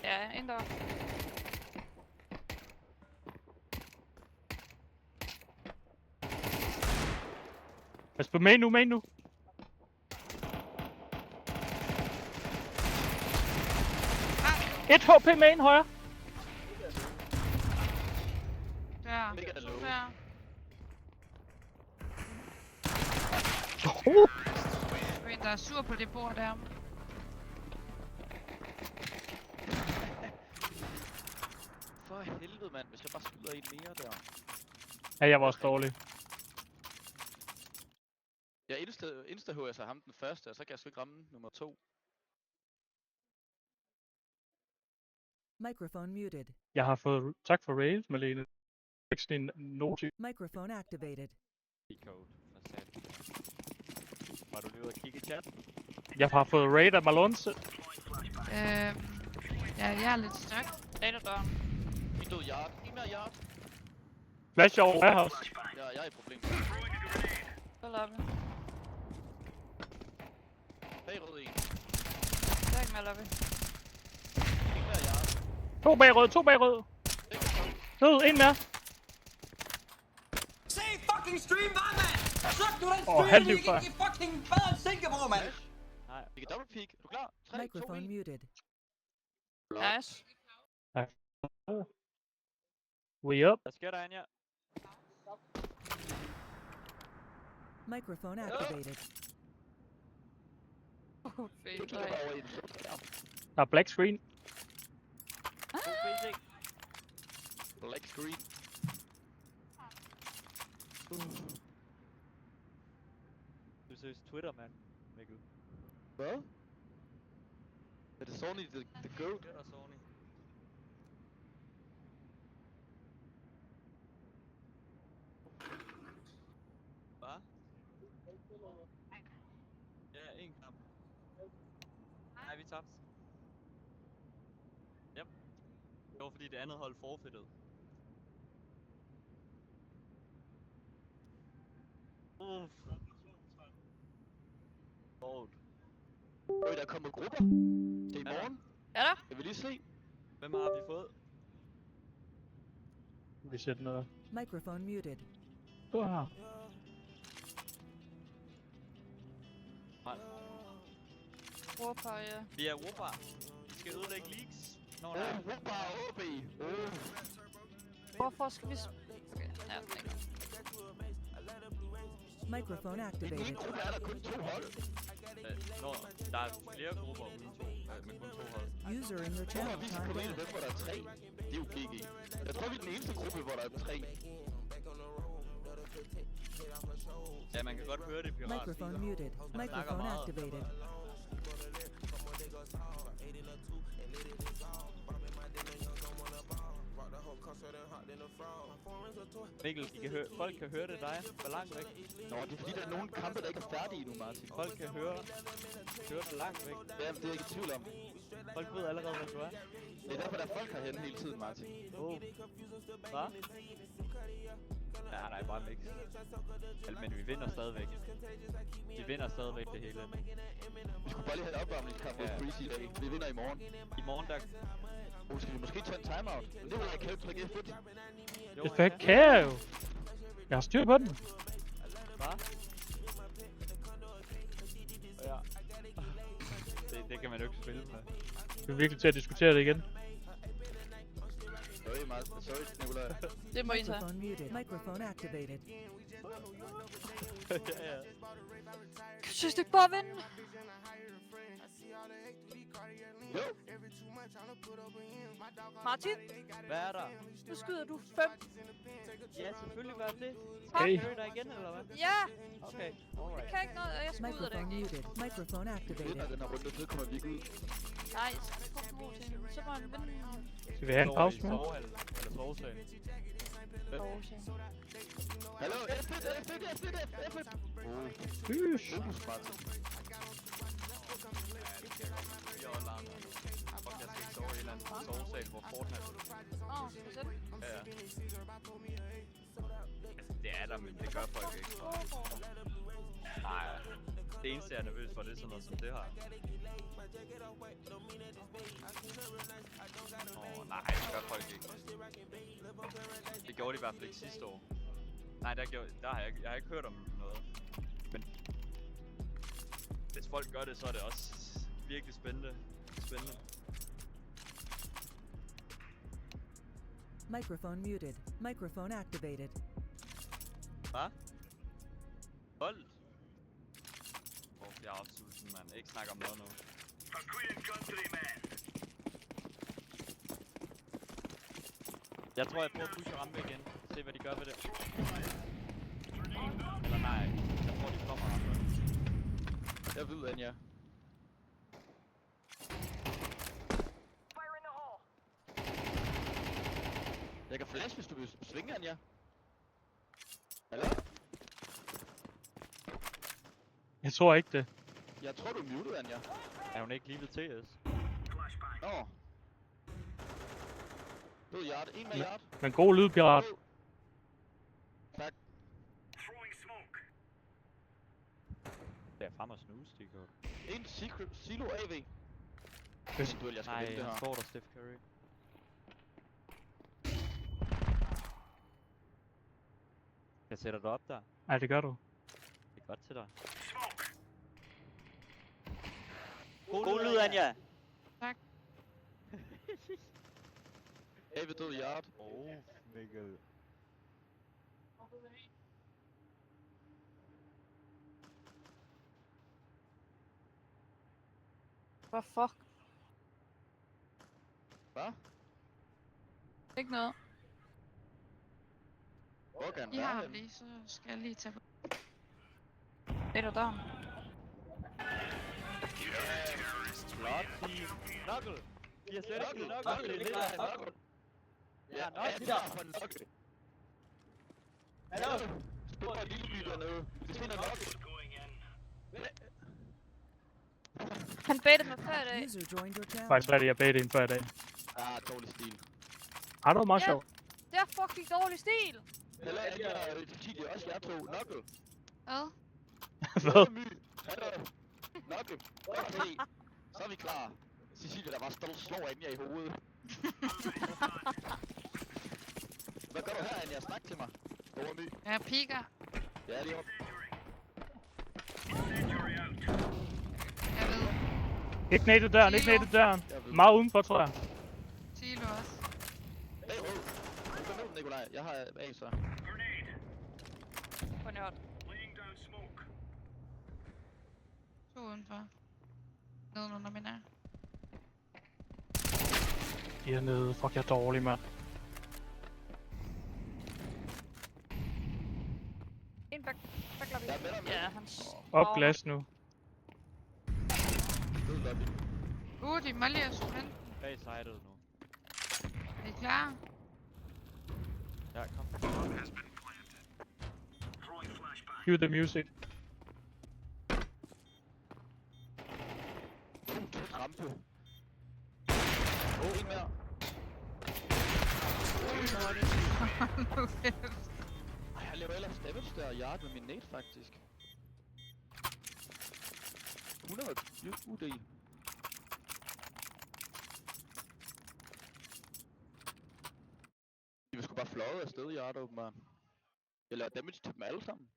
Speaker 4: Ja, en dør.
Speaker 2: Pas på main nu. Et HP main højre.
Speaker 3: Der.
Speaker 5: Mega er low.
Speaker 3: Der. Der er en, der er sur på det bord der.
Speaker 5: For helvede, mand. Hvis jeg bare skyder en mere der.
Speaker 2: Ja, jeg var også dårlig.
Speaker 5: Jeg insta-hører så ham den første, og så kan jeg sgu ikke ramme nummer 2.
Speaker 7: Microphone muted.
Speaker 2: Jeg har fået... Tak for rails, Malene. Ikke sådan en noti.
Speaker 7: Microphone activated.
Speaker 1: Code. For satan. Var du lige ude at kigge i chat?
Speaker 2: Jeg har fået raid af Malonze.
Speaker 3: Ja, jeg er lidt stærk.
Speaker 4: En af døren.
Speaker 5: En død yard. En mere yard.
Speaker 2: Flash over warehouse.
Speaker 5: Jeg er i problem.
Speaker 4: Så lader vi.
Speaker 5: Bag rød en.
Speaker 4: Der er ikke mere lader vi.
Speaker 5: En mere yard.
Speaker 2: To bag rød. Død, en mere.
Speaker 6: Se fucking stream, hvad, mand? Sluk nu den
Speaker 2: Åh,
Speaker 6: stream,
Speaker 2: halv
Speaker 6: I
Speaker 2: liv
Speaker 6: kan
Speaker 2: før.
Speaker 6: ikke fucking bedre end Singapore, mand!
Speaker 1: Nej.
Speaker 5: Vi kan double peek. Er du klar? 3, 2, 1.
Speaker 7: Microphone muted.
Speaker 4: Nice.
Speaker 2: We up.
Speaker 1: Hvad sker der, Anja?
Speaker 7: Microphone activated.
Speaker 5: Du
Speaker 4: Fedt.
Speaker 5: kigger bare over i den.
Speaker 2: Der er black screen.
Speaker 5: Black screen.
Speaker 1: Du søger Twitter, mand. Mikkel.
Speaker 5: Hvad? Er det Sony the GOAT?
Speaker 1: Det er der Sony. Hvad? Ja, en kamp. Nej, vi tabte. Yep. Det var fordi det andet hold forfettede. Gold.
Speaker 5: Øj, der kommer grupper. Til i morgen.
Speaker 4: Er der?
Speaker 5: Jeg vil lige se.
Speaker 1: Hvem har vi fået?
Speaker 2: Vi sætter noget.
Speaker 7: Microphone muted.
Speaker 2: Wow.
Speaker 4: Råber, ja.
Speaker 1: Vi er Europa. Vi skal ødelægge leaks. Nå, nej.
Speaker 5: Europa OB.
Speaker 4: Hvorfor skal vi... Okay, ja, ikke.
Speaker 7: Microphone
Speaker 5: I min
Speaker 7: activated.
Speaker 5: gruppe er der kun 2 hold.
Speaker 1: Nå, der er flere grupper uden to, med kun 2 hold.
Speaker 7: User in your
Speaker 5: Hvorfor
Speaker 7: channel
Speaker 5: har vi så
Speaker 7: timed
Speaker 5: kommet ind i
Speaker 7: out.
Speaker 5: dem, hvor der er 3? Det er jo GG. Jeg tror, vi er den eneste gruppe, hvor der er 3.
Speaker 1: Ja, man kan godt høre det i pirat.
Speaker 7: Microphone muted. Microphone
Speaker 1: meget.
Speaker 7: activated.
Speaker 1: Mikkel, folk kan høre det dig. Hvor langt væk?
Speaker 5: Nå, det er fordi, der er nogle kampe, der ikke er færdige nu, Martin.
Speaker 1: Folk kan høre det langt væk.
Speaker 5: Ja, det er jeg ikke i tvivl om.
Speaker 1: Folk ved allerede, hvad du er.
Speaker 5: Det er derfor, der er folk herhenne hele tiden, Martin.
Speaker 1: Hvad? Ja, nej, bare mix. Men vi vinder stadigvæk. Vi vinder stadigvæk det hele.
Speaker 5: Vi skulle bare lige have en opvarmningskamp mod Breezy i dag. Vi vinder i morgen.
Speaker 1: I morgen der...
Speaker 5: Skal vi måske tage en timeout? Men det vil jeg kæmpe trykke F1.
Speaker 2: Det fik kære jo. Jeg har styr på den.
Speaker 1: Hvad? Ja. Det kan man jo ikke spille med.
Speaker 2: Vi er virkelig til at diskutere det igen.
Speaker 5: Sorry, Martin. Sorry, Nikolaj.
Speaker 4: Det må I tage.
Speaker 7: Microphone muted. Microphone activated.
Speaker 1: Ja.
Speaker 4: Synes du ikke bare vinde?
Speaker 5: Jo.
Speaker 4: Martin,
Speaker 1: Hvad er der?
Speaker 4: nu skyder du 5.
Speaker 1: Ja, selvfølgelig gør det.
Speaker 2: Hey.
Speaker 1: Skal vi dig igen, eller hvad?
Speaker 4: Ja,
Speaker 1: Okay,
Speaker 4: jeg
Speaker 1: alright.
Speaker 4: kan ikke noget, og jeg skyder det
Speaker 7: Microphone
Speaker 4: ikke.
Speaker 7: muted. Microphone
Speaker 5: Vinder
Speaker 7: activated.
Speaker 5: den her runde, så kommer vi ikke ud.
Speaker 4: Nej, så skal vi gå til. Så må han vinde.
Speaker 2: Skal vi have en pause nu?
Speaker 1: Sovehallen, eller sovesalen.
Speaker 5: Hallo, F1, F1, F1, F1.
Speaker 2: Fysh.
Speaker 5: Fokus, Martin.
Speaker 1: aftale, hvor Fortnite er.
Speaker 4: Skal vi sætte?
Speaker 1: Ja, ja. Altså, det er der, men det gør folk ikke. Nej, det eneste jeg er nervøs for, det er sådan noget som det her. Nej, det gør folk ikke. Det gjorde de i hvert fald ikke sidste år. Nej, der har jeg har ikke hørt om noget. Men hvis folk gør det, så er det også virkelig spændende.
Speaker 7: Microphone muted. Microphone activated.
Speaker 1: Hvad? Hold! Jeg er opsulten, mand. Ikke snakke om noget nu. Jeg tror, jeg prøver at pushe rampe igen. Se, hvad de gør ved det. Eller nej. Jeg tror, de kommer rampe.
Speaker 5: Jeg ved, Anja. Jeg kan flash, hvis du vil svinge, Anja. Hallo?
Speaker 2: Jeg tror ikke det.
Speaker 5: Jeg tror, du er muted, Anja.
Speaker 1: Er hun ikke lige ved TS?
Speaker 5: Nå. Død Yard. En med Yard.
Speaker 2: Men god lydpirat.
Speaker 5: Tak.
Speaker 1: Det er frem og snuse, de gør.
Speaker 5: En secret silo AV.
Speaker 2: Hvis-
Speaker 5: En duel, jeg skal
Speaker 1: Nej,
Speaker 5: vinde det
Speaker 1: han
Speaker 5: her.
Speaker 1: står der, Steph Curry. Jeg sætter dig op der.
Speaker 2: Nej, det gør du.
Speaker 1: Det er godt til dig. God lyd, Anja!
Speaker 5: AV død Yard.
Speaker 1: Mikkel.
Speaker 4: Hvad fuck?
Speaker 5: Hvad?
Speaker 4: Ikke noget.
Speaker 5: Hvor kan han
Speaker 3: I
Speaker 5: være
Speaker 3: har ham
Speaker 5: henne?
Speaker 3: lige, så skal jeg lige tage på.
Speaker 4: Det er der døren.
Speaker 1: Flot, team. Knuckle! De har slet ikke givet knuckle. Det er det,
Speaker 5: Knuckle. Ja,
Speaker 1: Knuckle.
Speaker 5: det er for en Knuckle. Hallo? Spil på en lille by dernede. Det finder Knuckle.
Speaker 4: Han baitede mig før i dag.
Speaker 7: User joined your channel.
Speaker 2: Faktisk rigtigt, jeg bagte en før i dag.
Speaker 5: Ah, dårlig stil.
Speaker 2: Har du meget
Speaker 4: Ja.
Speaker 2: sjovt?
Speaker 4: Det er fucking dårlig stil.
Speaker 5: Heller Anja, Cecilie, også jer to. Knuckle.
Speaker 3: Hvad?
Speaker 2: Hvad?
Speaker 5: My. Hallo. Knuckle. Okay. Så er vi klar. Cecilie, der bare slår Anja i hovedet. Hvad gør du her, Anja? Snak til mig. Over My.
Speaker 3: Jeg piker.
Speaker 5: Ja, lige op.
Speaker 3: Jeg ved.
Speaker 2: Ikke nede døren, ikke nede døren.
Speaker 5: Jeg ved.
Speaker 2: Meget udenfor, tror jeg.
Speaker 3: Silo også.
Speaker 5: Hey, wow. Du kan nå den, Nikolaj. Jeg har A, så.
Speaker 4: På nørd.
Speaker 3: To udenfor. Nedenunder min er.
Speaker 2: Hernede, fuck, jeg er dårlig, mand.
Speaker 4: En back lobby.
Speaker 5: Jeg er med dig med.
Speaker 4: Ja, han
Speaker 2: Op glas nu.
Speaker 5: Død lobby.
Speaker 3: De må lige have sprint.
Speaker 1: Bag sidet nu.
Speaker 3: Er I klar?
Speaker 1: Ja, kom.
Speaker 2: Cue the music.
Speaker 5: Rampe. En mere. Ej, jeg laver ellers damage der Yard med min nade, faktisk. 100 UD. De var sgu bare fløjet afsted, Yard, åbenbart. Jeg laver damage til dem alle sammen.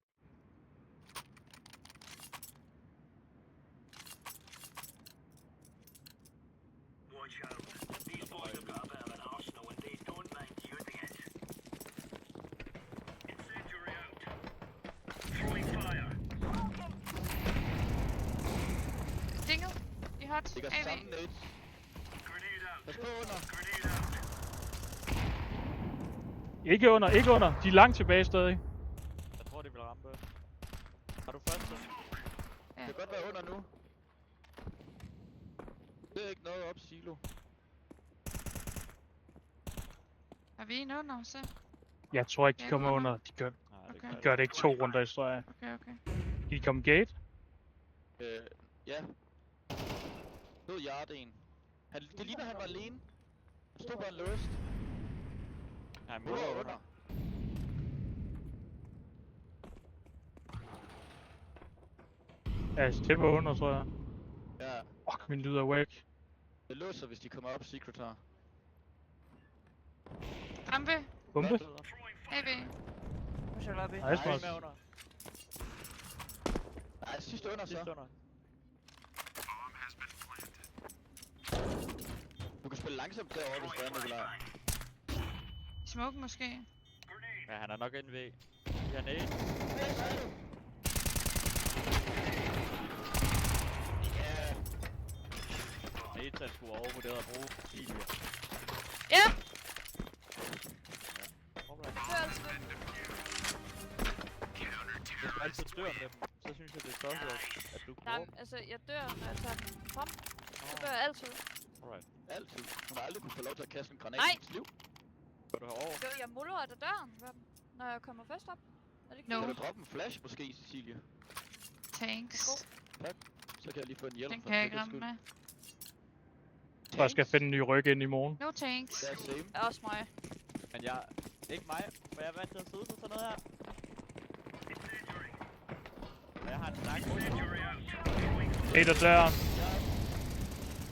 Speaker 3: Dinget. I hot.
Speaker 5: Ligger
Speaker 3: AV.
Speaker 5: sammen nade. Pas på under.
Speaker 2: Ikke under, ikke under. De er langt tilbage stadig.
Speaker 1: Jeg tror, de vil ramme. Har du første?
Speaker 5: Det kan godt være under nu. Det er ikke noget op, Silo.
Speaker 3: Er vi en under, så?
Speaker 2: Jeg tror ikke, de
Speaker 3: Ja,
Speaker 2: kommer
Speaker 3: under.
Speaker 2: under. De gør,
Speaker 1: Nej,
Speaker 3: Okay.
Speaker 1: gør
Speaker 2: de gør det ikke 2 runder i streg.
Speaker 3: Okay.
Speaker 2: Kan de komme gate?
Speaker 5: Ja. Død Yard en. Det ligner, han var alene. Stod bare låst.
Speaker 1: Nej,
Speaker 5: Mur er under.
Speaker 2: Ja, det var under, tror jeg.
Speaker 5: Ja,
Speaker 2: Fuck, min lyd er væk.
Speaker 5: det låser, hvis de kommer op secret her.
Speaker 3: Rampe.
Speaker 2: Bombe?
Speaker 3: AB.
Speaker 4: Nu skal jeg op i.
Speaker 2: Nice,
Speaker 1: Nej,
Speaker 2: Mads.
Speaker 1: med under.
Speaker 5: Nej, sidste under så.
Speaker 1: Sidste under.
Speaker 5: Du kan spille langsomt derovre, hvis det er, Nikolaj.
Speaker 3: Smoke måske.
Speaker 1: Ja, han er nok inde ved. Ja, nej.
Speaker 5: Ja.
Speaker 1: Nathan skulle overvurdere at bruge Ilya.
Speaker 4: Ja!
Speaker 1: Alright.
Speaker 4: Det er altså det.
Speaker 1: Hvis du altid dør med dem, så synes jeg det er tosset, at du
Speaker 4: Nej,
Speaker 1: bruger dem.
Speaker 4: altså jeg dør, når jeg tager den frem. Så dør jeg altid.
Speaker 1: Alright.
Speaker 5: Altid. Hun har aldrig kunne få lov til at kaste en granat
Speaker 4: Nej.
Speaker 5: i sit liv.
Speaker 1: Skal du have over?
Speaker 4: Jo, jeg muller af døren, når jeg kommer først op. Er det ikke
Speaker 3: No.
Speaker 5: Kan du droppe en flash måske, Cecilie?
Speaker 3: Tanks.
Speaker 5: Så kan jeg lige få en hjælp
Speaker 3: Den
Speaker 5: for
Speaker 3: kan jeg ikke
Speaker 5: sikkerheds
Speaker 3: ramme
Speaker 5: skyld.
Speaker 3: med.
Speaker 2: Så jeg skal finde en ny ryg ind i morgen.
Speaker 3: No tanks.
Speaker 5: Ja, same.
Speaker 4: Det er også mig.
Speaker 1: Men jeg... Ikke mig, for jeg er vant til at sidde på sådan noget her. Og jeg har en snak under.
Speaker 2: Et af døren.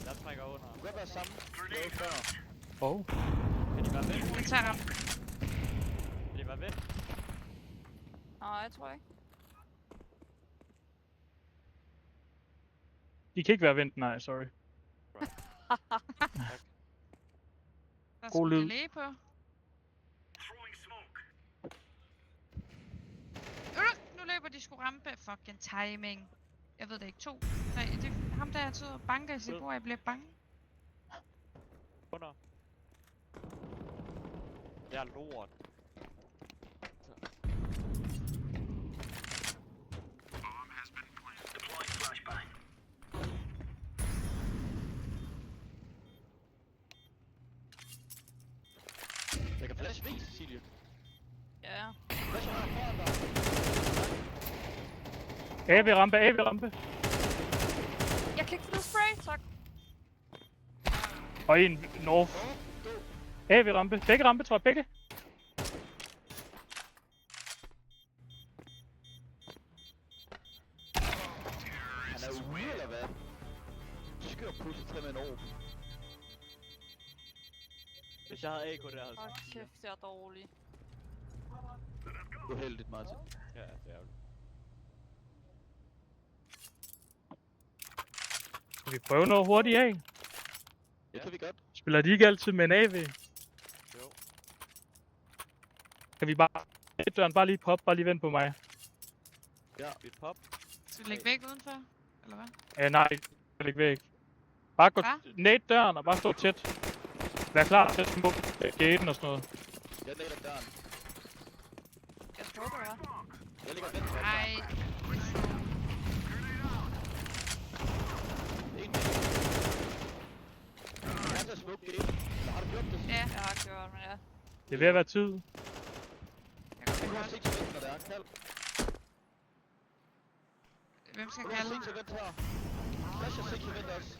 Speaker 1: Jeg trækker under.
Speaker 5: Du kan være sammen. Lave før.
Speaker 2: Oh.
Speaker 1: Kan de være væk?
Speaker 3: Jeg tager rampe.
Speaker 1: Kan de være væk?
Speaker 4: Nej, jeg tror ikke.
Speaker 2: De kan ikke være vendt, nej, sorry.
Speaker 3: Der
Speaker 2: God
Speaker 3: skal
Speaker 2: lyd.
Speaker 3: delay på. Nu løber de sgu rampe. Fucking timing. Jeg ved det ikke. 2, 3. Det er ham der, jeg sidder og banker i sit bord. Jeg bliver bange.
Speaker 1: Under. Jeg er lort.
Speaker 5: Jeg kan flash V, Cecilie.
Speaker 4: Ja.
Speaker 5: Flash her foran dig.
Speaker 2: AV rampe, AV rampe.
Speaker 4: Jeg kan ikke få noget spray, tak.
Speaker 2: Og en north. AV rampe. Begge rampe, tror jeg. Begge.
Speaker 5: Han er ude, eller hvad? Skør pusse til med en orb.
Speaker 1: Hvis jeg havde AK der, havde
Speaker 4: Åh, kæft, jeg er dårlig.
Speaker 5: Uheldigt, Martin.
Speaker 1: Ja, det er ærgerligt.
Speaker 2: Skal vi prøve noget hurtigt af?
Speaker 5: Det kan vi godt.
Speaker 2: Spiller de ikke altid med en AV?
Speaker 1: Jo.
Speaker 2: Kan vi bare... Døren, bare lige pop, bare lige vent på mig.
Speaker 1: Ja, vi pop.
Speaker 3: Skal vi lægge væk udenfor? Eller hvad?
Speaker 2: Nej, jeg vil ikke væk. Bare gå ned døren og bare stå tæt. Vær klar til at smukke gaten og sådan noget.
Speaker 5: Jeg lægger døren.
Speaker 4: Jeg smukker, hva'?
Speaker 5: Jeg ligger vent.
Speaker 3: Ej.
Speaker 5: En jeg kan smukke gate. Eller har du gjort det?
Speaker 3: Ja,
Speaker 4: Jeg har gjort, men ja.
Speaker 2: Det er ved at være tid.
Speaker 3: jeg kan
Speaker 5: Du har
Speaker 3: godt.
Speaker 5: set til vent, når det er. Kald.
Speaker 3: Hvem skal
Speaker 5: Du har
Speaker 3: kalde?
Speaker 5: set til vent her. Flash har set til vent også.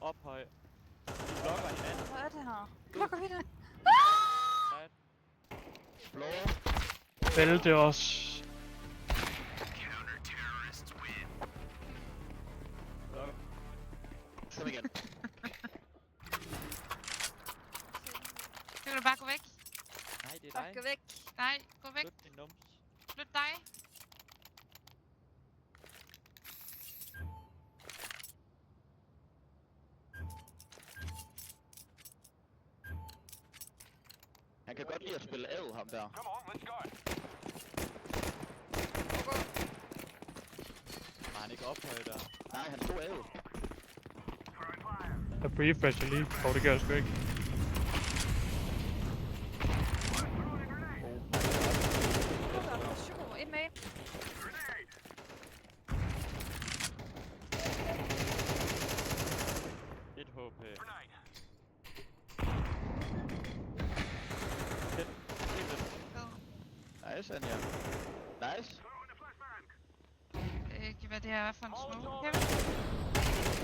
Speaker 1: Ophøj. Vi blokker hinanden.
Speaker 4: Hvad er det her? Plukker vi det?
Speaker 1: Nej.
Speaker 5: Floor.
Speaker 2: Vælte os.
Speaker 5: Kom igen.
Speaker 3: Skal du bare gå væk?
Speaker 1: Nej, det er
Speaker 4: Fuck,
Speaker 1: dig.
Speaker 4: gå væk.
Speaker 3: Nej, gå væk.
Speaker 1: Flyt din nums.
Speaker 3: Flyt dig.
Speaker 5: Han kan godt lide at spille ad, ham der.
Speaker 1: Var han ikke ophøj der?
Speaker 5: Nej, han stod ad.
Speaker 2: Jeg refresher lige. Det gør jeg sgu ikke.
Speaker 4: Psyko, ind med en.
Speaker 1: Et HP.
Speaker 5: Nice, Anja. Nice.
Speaker 3: Ikke hvad det her er for en smoke. Kevin?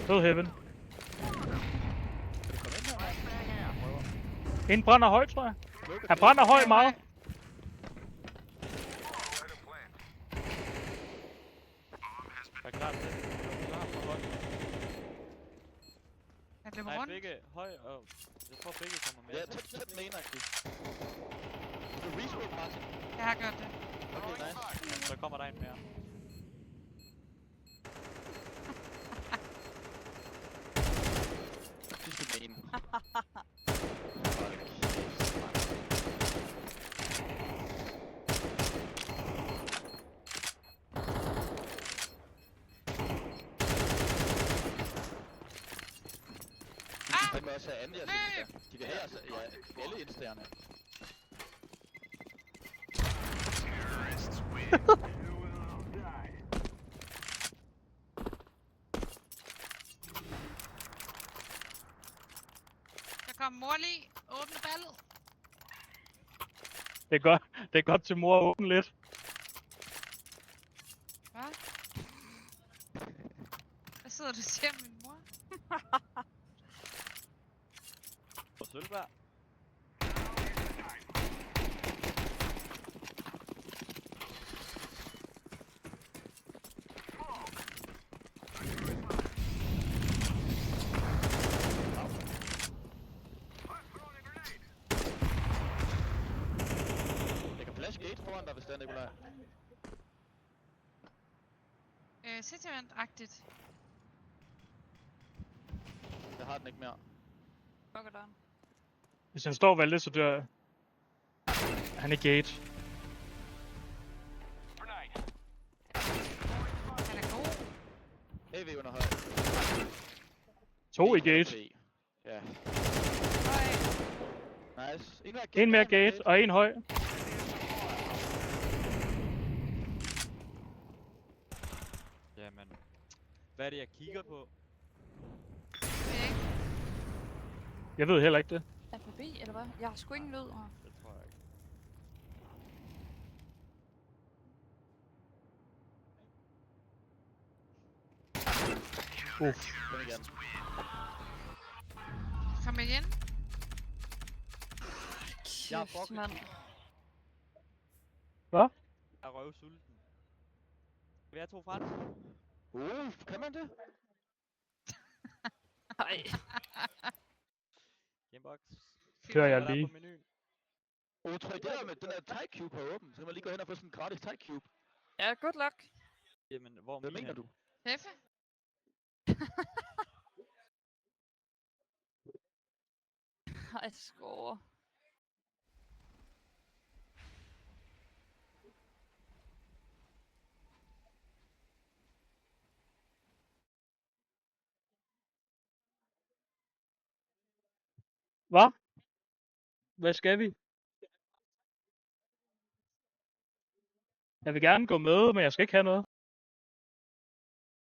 Speaker 2: Fed heaven.
Speaker 5: Kan du komme ind her?
Speaker 2: En brænder højt, tror jeg.
Speaker 5: Smoke
Speaker 2: Han brænder højt meget.
Speaker 1: Vær klar til. Så har man godt.
Speaker 3: Jeg løber
Speaker 1: Nej,
Speaker 3: rundt.
Speaker 1: begge høj og... Jeg tror begge kommer med.
Speaker 5: Ja, tæt den ene, agtigt. Du resmoke, Martin.
Speaker 3: Jeg har gjort det.
Speaker 5: Okay, nice.
Speaker 1: Jamen, så kommer der en mere.
Speaker 5: Sidste main.
Speaker 3: Ah!
Speaker 5: Den vil også have Andy og Insta. De vil have altså, ja, alle Insta'erne.
Speaker 3: Der kom mor lige. Åbne ballet.
Speaker 2: Det er godt til mor at åbne lidt.
Speaker 3: Hvad? Hvad sidder du og siger, min mor?
Speaker 1: På Sølvberg.
Speaker 5: Jeg kan flash gate foran dig, hvis det er, Nikolaj.
Speaker 3: City Event-agtigt.
Speaker 5: Jeg har den ikke mere.
Speaker 4: Lukker døren.
Speaker 2: Hvis han står valgt, så dør jeg. Han er gate.
Speaker 3: Han er god.
Speaker 5: AV under høj.
Speaker 2: 2 i gate.
Speaker 5: Ja. Nice.
Speaker 2: En mere gate og en høj.
Speaker 1: Jamen. Hvad er det, jeg kigger på?
Speaker 3: Det er ikke.
Speaker 2: Jeg ved heller ikke det.
Speaker 4: Er det forbi, eller hvad? Jeg har sgu ingen lyd her.
Speaker 1: Det tror jeg ikke.
Speaker 5: Kom igen.
Speaker 3: Kom igen.
Speaker 1: Jeg er
Speaker 4: Kæft,
Speaker 1: fucking
Speaker 4: mand.
Speaker 2: Hvad?
Speaker 1: Jeg er røvsulten. Vil jeg 2 fransk?
Speaker 5: Kan man det?
Speaker 4: Ej.
Speaker 1: Gamebox.
Speaker 2: Kører jeg
Speaker 1: Hvad er der
Speaker 2: lige.
Speaker 1: på menuen?
Speaker 5: Tror I det der med den der Thai Cube er åben? Så kan man lige gå hen og få sådan en gratis Thai Cube.
Speaker 4: Ja, good luck.
Speaker 1: Jamen, hvor er
Speaker 5: Hvad
Speaker 1: min
Speaker 5: mener
Speaker 1: hen?
Speaker 5: du?
Speaker 3: Heffe.
Speaker 4: Ej, score.
Speaker 2: Hvad? Hvad skal vi? Jeg vil gerne gå med, men jeg skal ikke have noget.